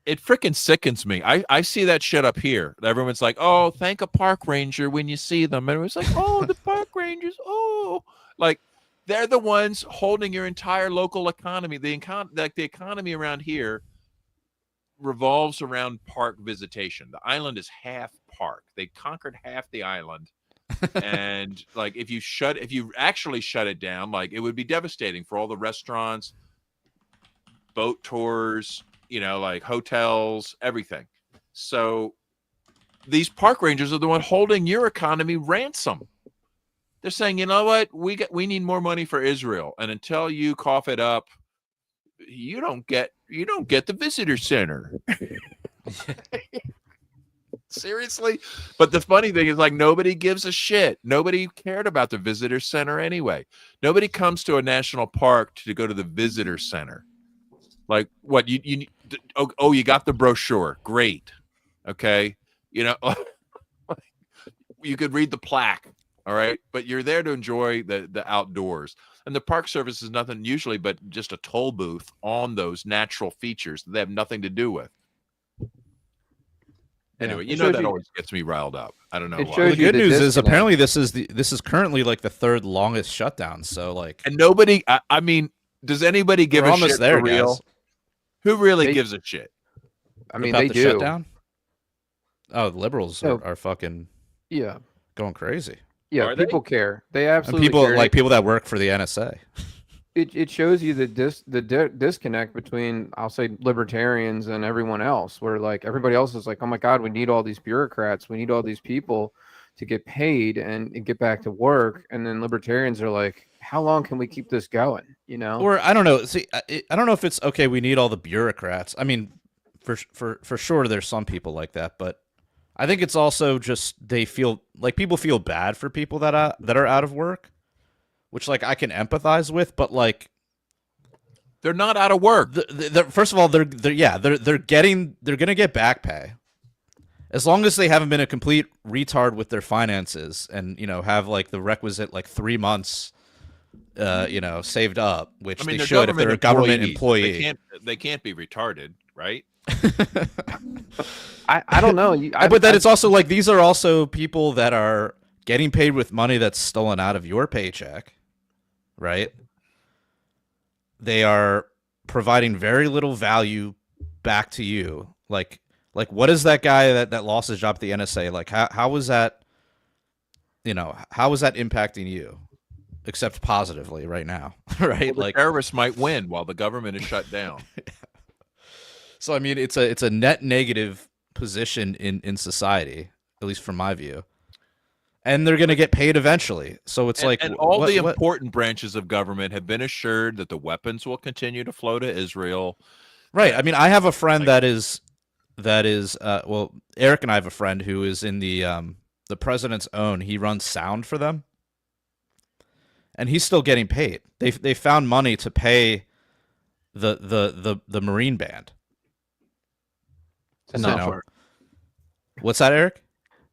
It freaking sickens me. I see that shit up here. Everyone's like, "Oh, thank a park ranger when you see them." And it's like, "Oh, the park rangers. Oh." Like they're the ones holding your entire local economy. The economy around here revolves around park visitation. The island is half park. They conquered half the island. And like if you actually shut it down, like it would be devastating for all the restaurants, boat tours, like hotels, everything. So these park rangers are the one holding your economy ransom. They're saying, you know what, we need more money for Israel, and until you cough it up, you don't get the visitor center. Seriously? But the funny thing is, like, nobody gives a shit. Nobody cared about the visitor center anyway. Nobody comes to a national park to go to the visitor center. Like, what you you got the brochure. Great. Okay. You could read the plaque. All right. But you're there to enjoy the outdoors. And the Park Service is nothing usually but just a toll booth on those natural features that they have nothing to do with. Anyway, that always gets me riled up. I don't know why. The good news is apparently this is currently like the third longest shutdown. So like, and nobody. I mean, does anybody give a shit there, for real? Guys. Who really gives a shit? I mean, about they the do. Shutdown? Oh, the liberals are fucking going crazy. Yeah, people care. They absolutely care. Like people that work for the NSA. It shows you the disconnect between, I'll say, libertarians and everyone else, where like everybody else is like, oh my God, we need all these bureaucrats, we need all these people to get paid and get back to work, and then libertarians are like, how long can we keep this going? Or I don't know. See, I don't know if it's okay. We need all the bureaucrats. I mean, for sure, there's some people like that, but I think it's also just people feel bad for people that are out of work. Which, like, I can empathize with, but like, they're not out of work. First of all, they're gonna get back pay, as long as they haven't been a complete retard with their finances and have like the requisite like 3 months, saved up, which they should if they're a government employee. They can't be retarded, right? I don't know. But then it's also like these are also people that are getting paid with money that's stolen out of your paycheck. Right? They are providing very little value back to you. Like what is that guy that lost his job at the NSA? Like how was that, how is that impacting you? Except positively right now, right? Well, the terrorists might win while the government is shut down. So I mean, it's a net negative position in society, at least from my view. And they're going to get paid eventually. So it's and all the important branches of government have been assured that the weapons will continue to flow to Israel. Right. I mean, I have a friend that is Eric and I have a friend who is in the president's own. He runs sound for them. and he's still getting paid. They found money to pay the Marine band. To not work. What's that, Eric?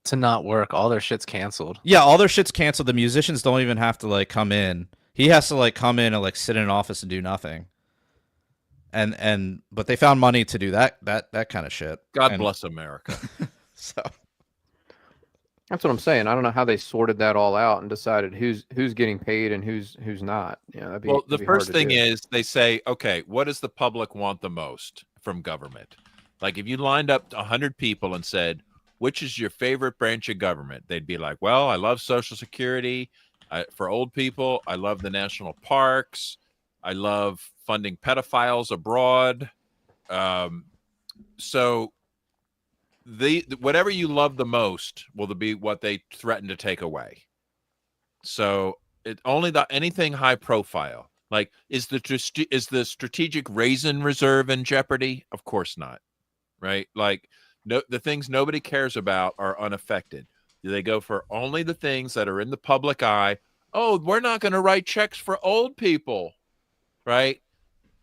To not work. All their shit's canceled. Yeah, all their shit's canceled. The musicians don't even have to like come in. He has to like come in and like sit in an office and do nothing. But they found money to do that kind of shit. God bless America. So that's what I'm saying. I don't know how they sorted that all out and decided who's getting paid and who's not. Yeah, the first thing is they say, okay, what does the public want the most from government? Like if you lined up 100 people and said, which is your favorite branch of government? They'd be like, well, I love Social Security. For old people, I love the national parks. I love funding pedophiles abroad. So whatever you love the most will be what they threaten to take away. So anything high profile. Like is the strategic raisin reserve in jeopardy? Of course not. Right? Like the things nobody cares about are unaffected. Do they go for only the things that are in the public eye? Oh, we're not going to write checks for old people, right?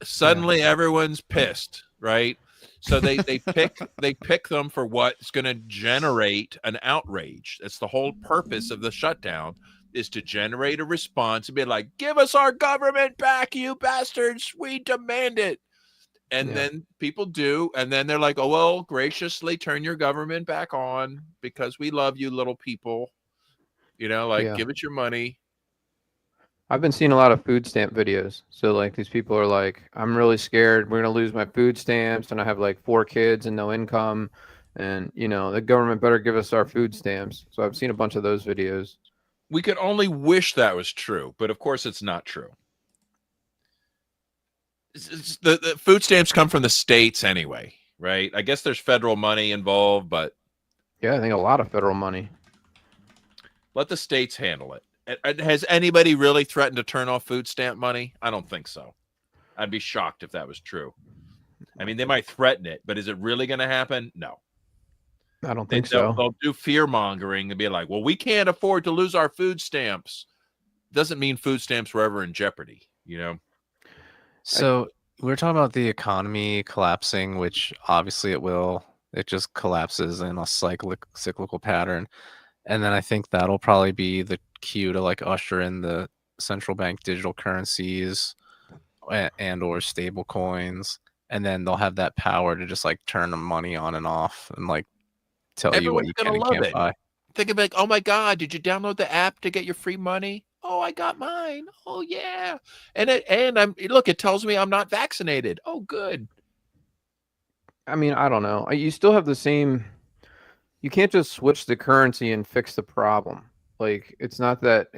Suddenly everyone's pissed, right? So they pick them for what's going to generate an outrage. That's the whole purpose of the shutdown, is to generate a response and be like, give us our government back, you bastards. We demand it. And then people do. And then they're like, oh, well, graciously turn your government back on because we love you little people. You know, like give us your money. I've been seeing a lot of food stamp videos. So like these people are like, I'm really scared. We're going to lose my food stamps. And I have like 4 kids and no income. And, you know, the government better give us our food stamps. So I've seen a bunch of those videos. We could only wish that was true. But of course, it's not true. The food stamps come from the states anyway, right? I guess there's federal money involved, but yeah, I think a lot of federal money. Let the states handle it. Has anybody really threatened to turn off food stamp money? I don't think so. I'd be shocked if that was true. I mean, they might threaten it, but is it really going to happen? No. I don't think so. They'll do fear mongering and be like, well, we can't afford to lose our food stamps. Doesn't mean food stamps were ever in jeopardy, you know? So we're talking about the economy collapsing, which obviously it will. It just collapses in a cyclical pattern. And then I think that'll probably be the cue to like usher in the central bank digital currencies and or stable coins. And then they'll have that power to just like turn the money on and off and like tell you what you can and can't buy. Think of like, oh my God, did you download the app to get your free money? Oh, I got mine. Oh yeah. And it tells me I'm not vaccinated. Oh, good. I mean, I don't know. You still have the same. You can't just switch the currency and fix the problem. Like it's not that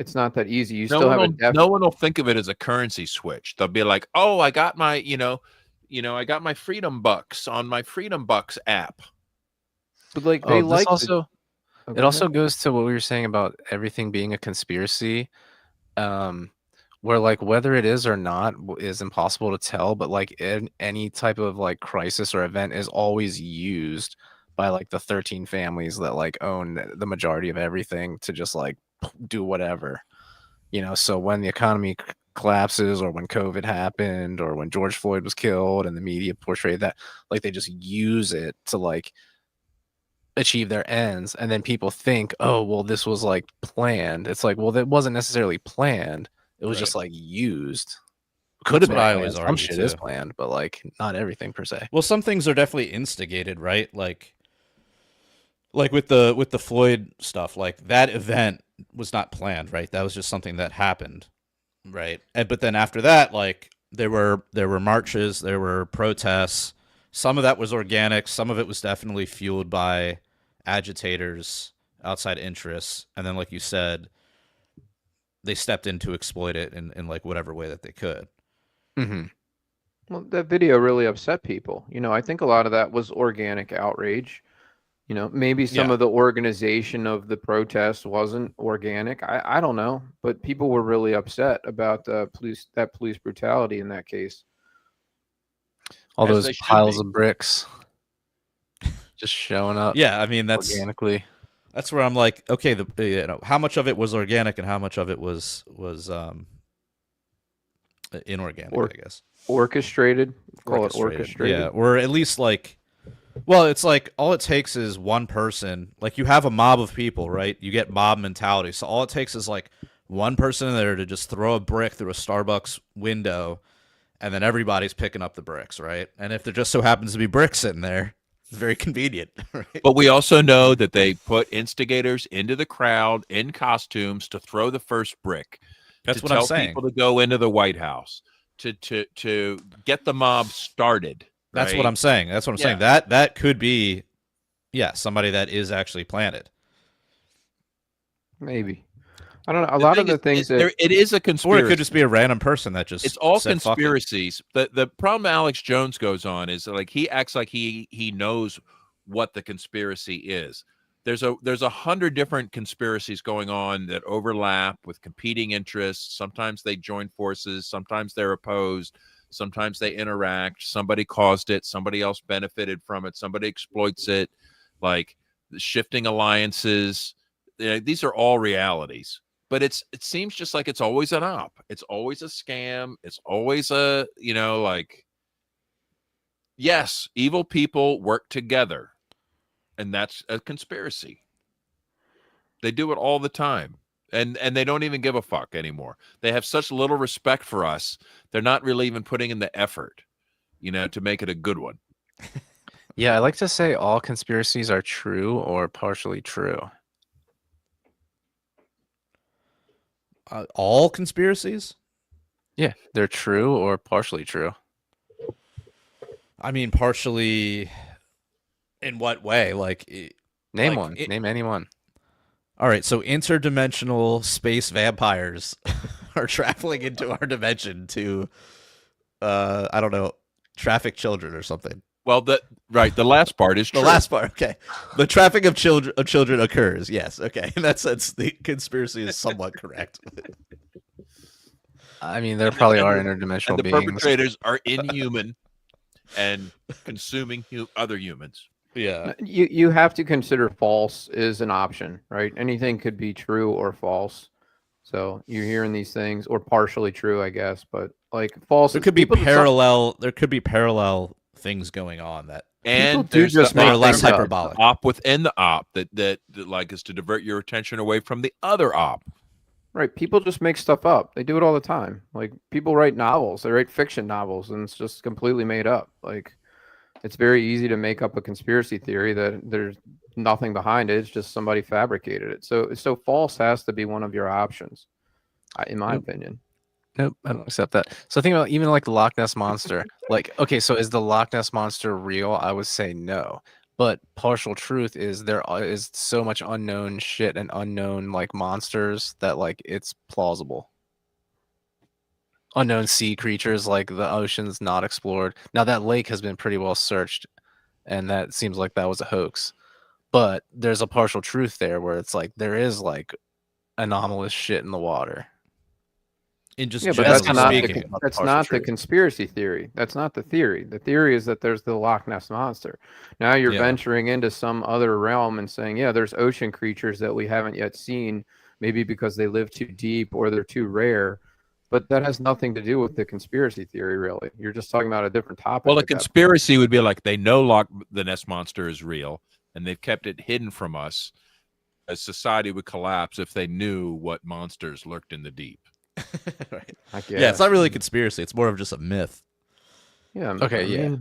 easy. You still have no one will think of it as a currency switch. They'll be like, oh, I got my, I got my Freedom Bucks on my Freedom Bucks app. But like they like also. It also goes to what we were saying about everything being a conspiracy, where like whether it is or not is impossible to tell. But like any type of like crisis or event is always used by like the 13 families that like own the majority of everything to just like do whatever, So when the economy collapses, or when COVID happened, or when George Floyd was killed, and the media portrayed that, like they just use it to like achieve their ends, and then people think, oh well, this was like planned. It's like, well, that wasn't necessarily planned. It was just like used. Could have been. I always some shit is planned, but like not everything per se. Well, some things are definitely instigated, right? Like with the Floyd stuff, like that event was not planned, right? That was just something that happened, right? But then after that, like there were marches, there were protests. Some of that was organic. Some of it was definitely fueled by agitators, outside interests, and then, like you said, they stepped in to exploit it in like whatever way that they could. Mm-hmm. Well, that video really upset people. I think a lot of that was organic outrage. Maybe some of the organization of the protest wasn't organic. I don't know, but people were really upset about that police brutality in that case. All those piles of bricks just showing up. Yeah, I mean that's organically. That's where I'm like, okay, how much of it was organic and how much of it was Inorganic, Or- I guess. Orchestrated. Call it orchestrated. Yeah, or at least like, well, it's like all it takes is one person. Like you have a mob of people, right? You get mob mentality. So all it takes is like one person in there to just throw a brick through a Starbucks window, and then everybody's picking up the bricks, right? And if there just so happens to be bricks sitting there, it's very convenient. Right? But we also know that they put instigators into the crowd in costumes to throw the first brick. That's to what tell I'm saying. people to go into the White House to get the mob started. That's right? what I'm saying. That's what I'm saying. That could be, yeah, somebody that is actually planted. Maybe. I don't know. A lot of the things that it is a conspiracy. Or it could just be a random person that just It's all said, "Fuck it." conspiracies. The problem Alex Jones goes on is like he acts like he knows what the conspiracy is. There's 100 different conspiracies going on that overlap with competing interests. Sometimes they join forces, sometimes they're opposed, sometimes they interact. Somebody caused it, somebody else benefited from it, somebody exploits it. Like the shifting alliances. These are all realities. But it seems just like it's always an op. It's always a scam. It's always a, like, yes, evil people work together. And that's a conspiracy. They do it all the time. And they don't even give a fuck anymore. They have such little respect for us. They're not really even putting in the effort, to make it a good one. Yeah, I like to say all conspiracies are true or partially true. All conspiracies? Yeah, they're true or partially true. I mean, partially. In what way? Like, name one. Name any one. All right, so interdimensional space vampires are traveling into our dimension to, I don't know, traffic children or something. Well, the last part is true. The last part, okay. The traffic of children occurs. Yes, okay. In that sense, the conspiracy is somewhat correct. I mean, there probably are interdimensional and the beings. perpetrators are inhuman and consuming other humans. Yeah. You have to consider false is an option, right? Anything could be true or false. So you're hearing these things, or partially true, I guess, but like false. There could be parallel. There could be parallel things going on that. And do there's just the make op, things there's up. hyperbolic. op within the op that like is to divert your attention away from the other op. Right. People just make stuff up. They do it all the time. Like people write novels, they write fiction novels, and it's just completely made up. Like it's very easy to make up a conspiracy theory that there's nothing behind it. It's just somebody fabricated it. So false has to be one of your options, in my opinion. Nope, I don't accept that. So think about even like the Loch Ness Monster. Like, okay, so is the Loch Ness Monster real? I would say no. But partial truth is there is so much unknown shit and unknown like monsters that like it's plausible. Unknown sea creatures, like the ocean's not explored. Now that lake has been pretty well searched, and that seems like that was a hoax. But there's a partial truth there where it's like there is like anomalous shit in the water. In just but that's not speaking. the conspiracy theory. That's not the theory. The theory is that there's the Loch Ness Monster. Now you're venturing into some other realm and saying, yeah, there's ocean creatures that we haven't yet seen, maybe because they live too deep or they're too rare. But that has nothing to do with the conspiracy theory, really. You're just talking about a different topic. Well, a conspiracy would be like they know the Ness Monster is real, and they've kept it hidden from us, as society would collapse if they knew what monsters lurked in the deep. Right. Yeah, it's not really a conspiracy. It's more of just a myth. Yeah. Okay, yeah.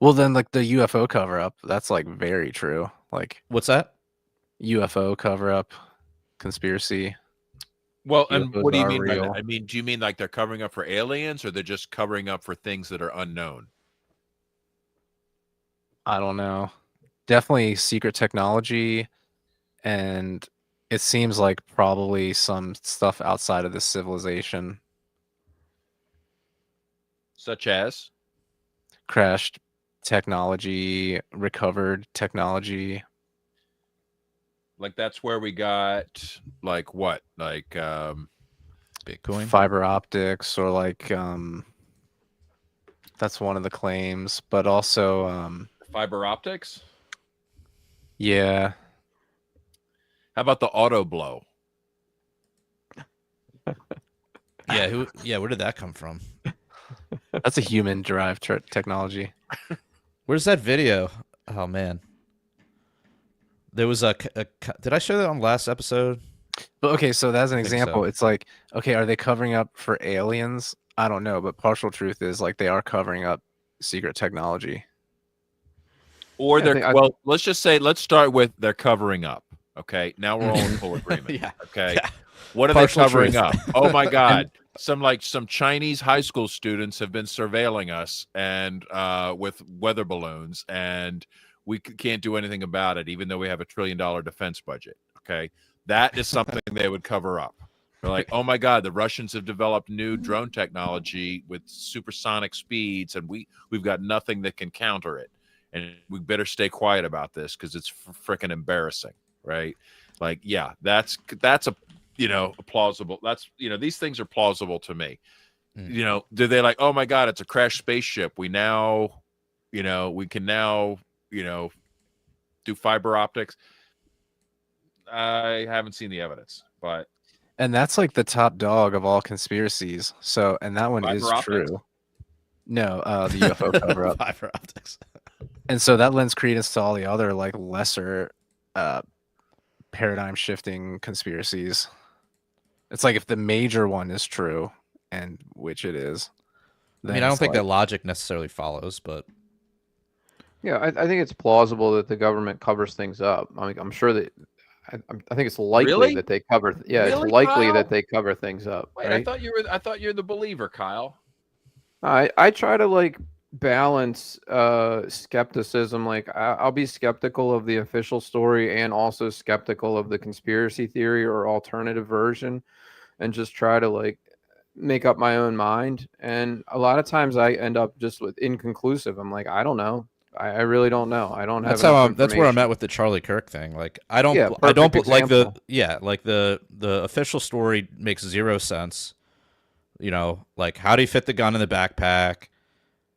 Well, then, like the UFO cover-up, that's like very true. Like, what's that? UFO cover-up conspiracy. Well, and UFOs what do you are mean by real. that? I mean, do you mean like they're covering up for aliens, or they're just covering up for things that are unknown? I don't know. Definitely secret technology, and it seems like probably some stuff outside of this civilization. Such as? Crashed technology, recovered technology. Like that's where we got like what? Like Bitcoin? Fiber optics, or like that's one of the claims, but also fiber optics? Yeah. How about the auto blow? Yeah, where did that come from? That's a human-derived technology. Where's that video? Oh man, there was a. Did I show that on last episode? But okay, so that's an I think example. so. It's like, okay, are they covering up for aliens? I don't know, but partial truth is like they are covering up secret technology. Or let's just say, let's start with they're covering up. Okay, now we're all in full agreement. Yeah. Okay, Yeah. what are Partial they covering truth. up? Oh my God, some Chinese high school students have been surveilling us and with weather balloons, and we can't do anything about it, even though we have $1 trillion defense budget. Okay, that is something they would cover up. They're like, oh my God, the Russians have developed new drone technology with supersonic speeds, and we've got nothing that can counter it. And we better stay quiet about this because it's freaking embarrassing, right? Like, yeah, that's a a plausible. That's these things are plausible to me. Do they like? Oh my God, it's a crashed spaceship. We now, we can now, do fiber optics. I haven't seen the evidence, but And that's like the top dog of all conspiracies. So, and that one is true. No, the UFO cover up. Fiber optics. And so that lends credence to all the other like lesser paradigm shifting conspiracies. It's like if the major one is true, and which it is. I mean, I don't think that logic necessarily follows, but yeah, I think it's plausible that the government covers things up. I mean, I'm sure that I think it's likely that they cover. Yeah, Really, it's likely Kyle? that they cover things up. Wait, right? I thought you were the believer, Kyle. I try to like balance skepticism. Like I'll be skeptical of the official story and also skeptical of the conspiracy theory or alternative version, and just try to like make up my own mind. And a lot of times I end up just with inconclusive. I'm like, I don't know. I really don't know. I don't have. That's where I'm at with the Charlie Kirk thing. Like I don't like the official story makes zero sense. Like how did he fit the gun in the backpack?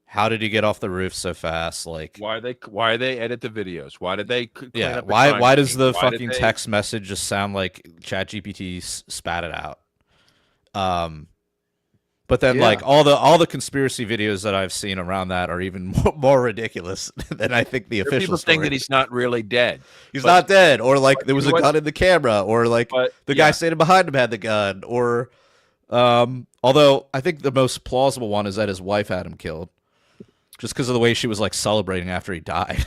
How did he get off the roof so fast? Like why they edit the videos? Why did they clean up the why crime does scene? the Why did fucking they- text message just sound like ChatGPT spat it out? But then like all the conspiracy videos that I've seen around that are even more ridiculous than I think the There are official people story. saying that he's not really dead. He's not dead, or like there was you a know what? gun in the camera, or like the guy standing behind him had the gun, or although I think the most plausible one is that his wife had him killed, just because of the way she was like celebrating after he died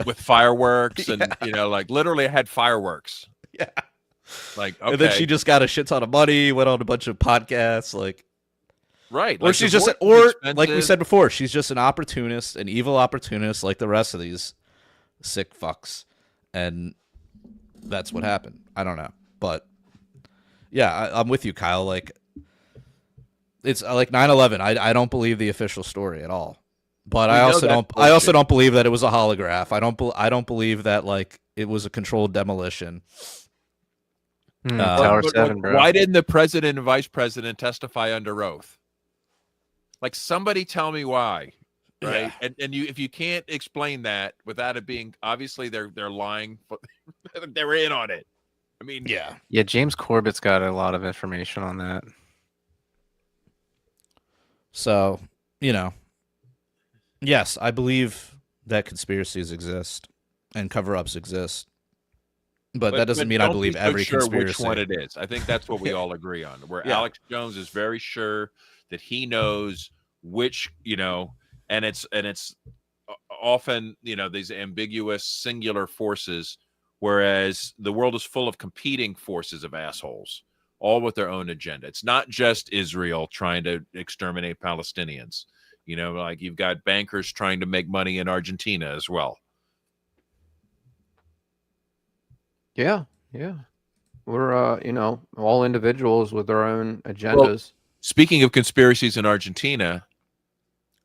with fireworks and like literally had fireworks. Yeah, like okay. And then she just got a shit ton of money, went on a bunch of podcasts, like. Right. Or like she's just, like we said before, she's just an opportunist, an evil opportunist, like the rest of these sick fucks, and that's what happened. I don't know, but yeah, I'm with you, Kyle. Like it's like 9/11. I don't believe the official story at all, but I also don't believe that it was a holograph. I don't believe that like it was a controlled demolition. Tower 7, bro. Why didn't the president and vice president testify under oath? Like somebody tell me why, right? Yeah. And if you can't explain that without it being obviously they're lying, but they're in on it. I mean, yeah. James Corbett's got a lot of information on that. So yes, I believe that conspiracies exist and cover-ups exist, but that doesn't mean I believe every conspiracy. Which one it is. I think that's what we all agree on. Where Alex Jones is very sure that he knows which, and it's often, these ambiguous singular forces, whereas the world is full of competing forces of assholes, all with their own agenda. It's not just Israel trying to exterminate Palestinians. Like you've got bankers trying to make money in Argentina as well. Yeah. We're all individuals with their own agendas. Well, speaking of conspiracies in Argentina,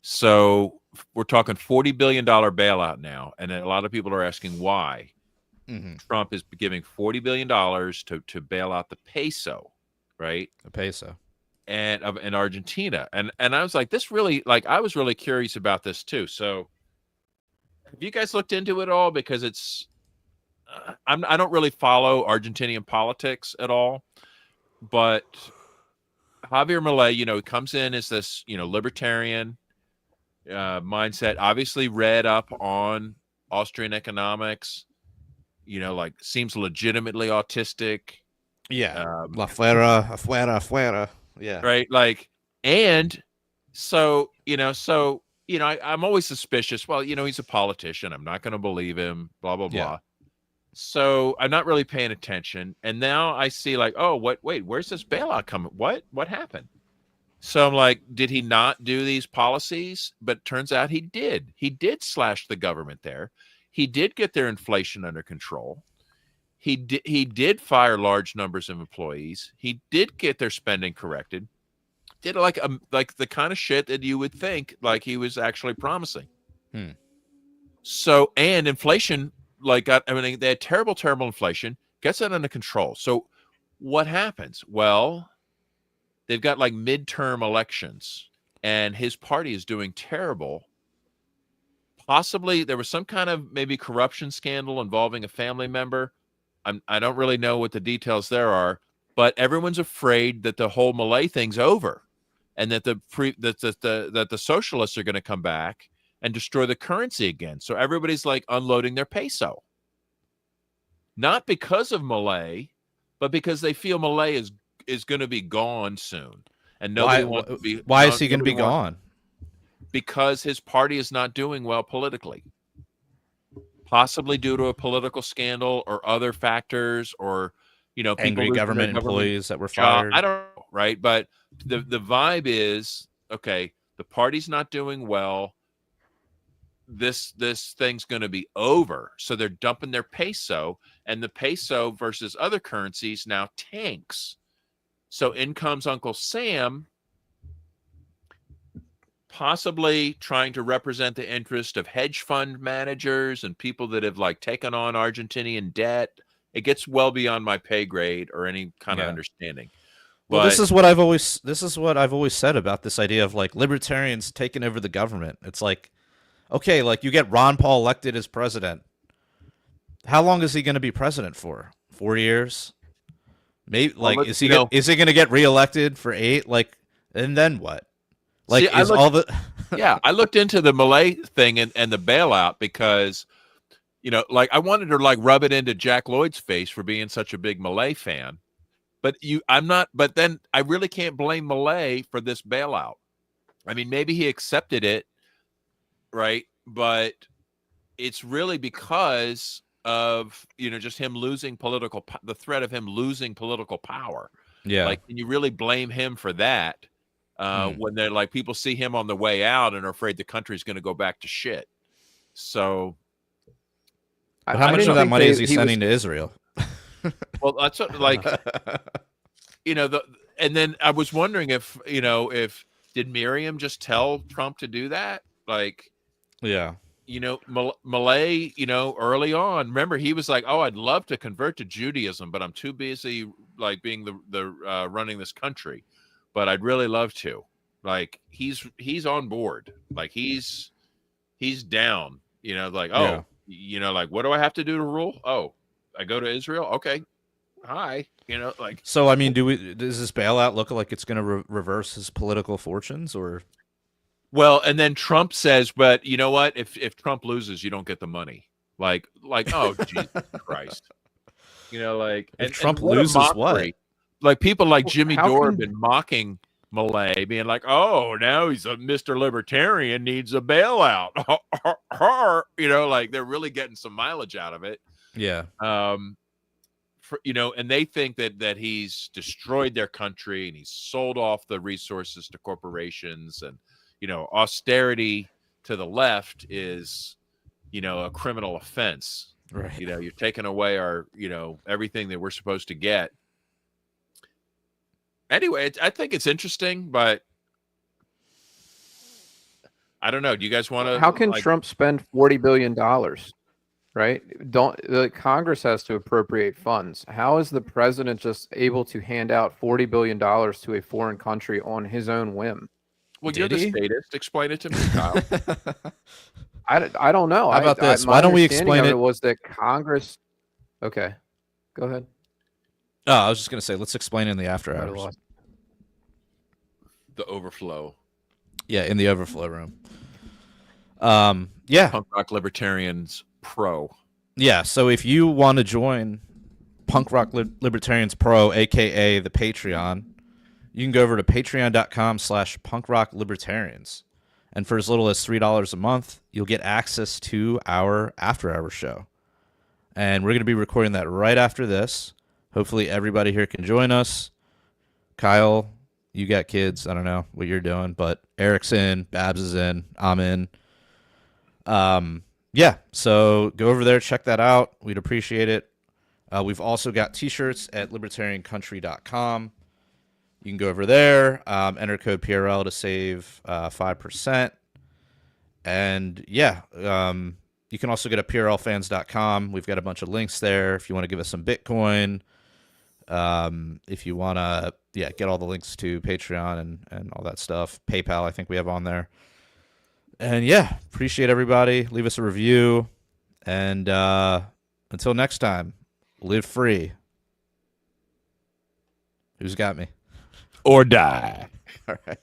so we're talking $40 billion bailout now, and a lot of people are asking why. Trump is giving $40 billion to bail out the peso, right? The peso. And in Argentina. And I was like, this really, like, I was really curious about this too. So have you guys looked into it all? Because it's, I don't really follow Argentinian politics at all, but Javier Milei, he comes in as this, libertarian mindset, obviously read up on Austrian economics, like seems legitimately autistic. Yeah. La fuera, afuera, afuera. Yeah. Right. Like, and so, I'm always suspicious. Well, he's a politician. I'm not going to believe him, blah, blah, blah. So I'm not really paying attention. And now I see like, oh, wait, where's this bailout coming? What happened? So I'm like, did he not do these policies? But turns out he did. He did slash the government there. He did get their inflation under control. He did fire large numbers of employees. He did get their spending corrected. Did like the kind of shit that you would think like he was actually promising. So, and inflation, they had terrible inflation, gets that under control. So what happens? Well, they've got like midterm elections and his party is doing terrible. Possibly there was some kind of maybe corruption scandal involving a family member. I don't really know what the details there are, but everyone's afraid that the whole Malay thing's over and that the socialists are going to come back and destroy the currency again. So everybody's like unloading their peso. Not because of Malay, but because they feel Malay is going to be gone soon. And nobody wants to be. Why is he going to be gone? Because his party is not doing well politically. Possibly due to a political scandal or other factors, or angry government employees that were fired. I don't know, right? But the vibe is okay. The party's not doing well. This thing's going to be over, so they're dumping their peso, and the peso versus other currencies now tanks. So in comes Uncle Sam, possibly trying to represent the interest of hedge fund managers and people that have like taken on Argentinian debt. It gets well beyond my pay grade or any kind of understanding. Well, this is what I've always said about this idea of like libertarians taking over the government. It's like, okay, like you get Ron Paul elected as president. How long is he going to be president for? 4 years? Maybe like is he going to get reelected for 8? Like, and then what? Like, I looked into the Malay thing and the bailout because, like I wanted to like rub it into Jack Lloyd's face for being such a big Malay fan, but then I really can't blame Malay for this bailout. I mean, maybe he accepted it, right? But it's really because of, just him losing the threat of him losing political power. Yeah. Like, can you really blame him for that? When they're like people see him on the way out and are afraid the country's going to go back to shit. So, but how much of that money is he sending to Israel? Well, that's like, and then I was wondering if did Miriam just tell Trump to do that? Like, yeah, Malay, early on, remember he was like, oh, I'd love to convert to Judaism, but I'm too busy like being the running this country. But I'd really love to. Like he's on board. Like he's down. Like like what do I have to do to rule? Oh, I go to Israel. Okay, hi. Like so. I mean, does this bailout look like it's going to reverse his political fortunes or? Well, and then Trump says, but you know what? If Trump loses, you don't get the money. Like oh Jesus Christ. If Trump loses, what? Like people like Jimmy Dore have been mocking Malay, being like, "Oh, now he's a Mr. Libertarian, needs a bailout." Like they're really getting some mileage out of it. Yeah. And they think that he's destroyed their country and he's sold off the resources to corporations, and austerity to the left is, a criminal offense. Right. You're taking away our, everything that we're supposed to get. Anyway, I think it's interesting, but I don't know. Do you guys want to? How can Trump spend $40 billion? Right? Congress has to appropriate funds. How is the president just able to hand out $40 billion to a foreign country on his own whim? Well, you're the statist. Explain it to me, Kyle. I don't know. How about this? Why don't we explain it? It was that Congress. Okay, go ahead. Oh, I was just going to say, let's explain it in the after hours. The overflow. Yeah, in the overflow room. Yeah. Punk Rock Libertarians Pro. Yeah, so if you want to join Punk Rock Libertarians Pro, a.k.a. the Patreon, you can go over to patreon.com/punkrocklibертarians. And for as little as $3 a month, you'll get access to our after-hour show. And we're going to be recording that right after this. Hopefully everybody here can join us. Kyle, you got kids. I don't know what you're doing, but Eric's in, Babs is in, I'm in. Yeah, so go over there, check that out. We'd appreciate it. We've also got t-shirts at libertariancountry.com. You can go over there, enter code PRL to save 5%. And yeah, you can also go to PRLfans.com. We've got a bunch of links there if you want to give us some Bitcoin. If you want to, get all the links to Patreon and all that stuff. PayPal, I think we have on there. And yeah, appreciate everybody. Leave us a review. And until next time, live free. Who's got me? Or die. All right.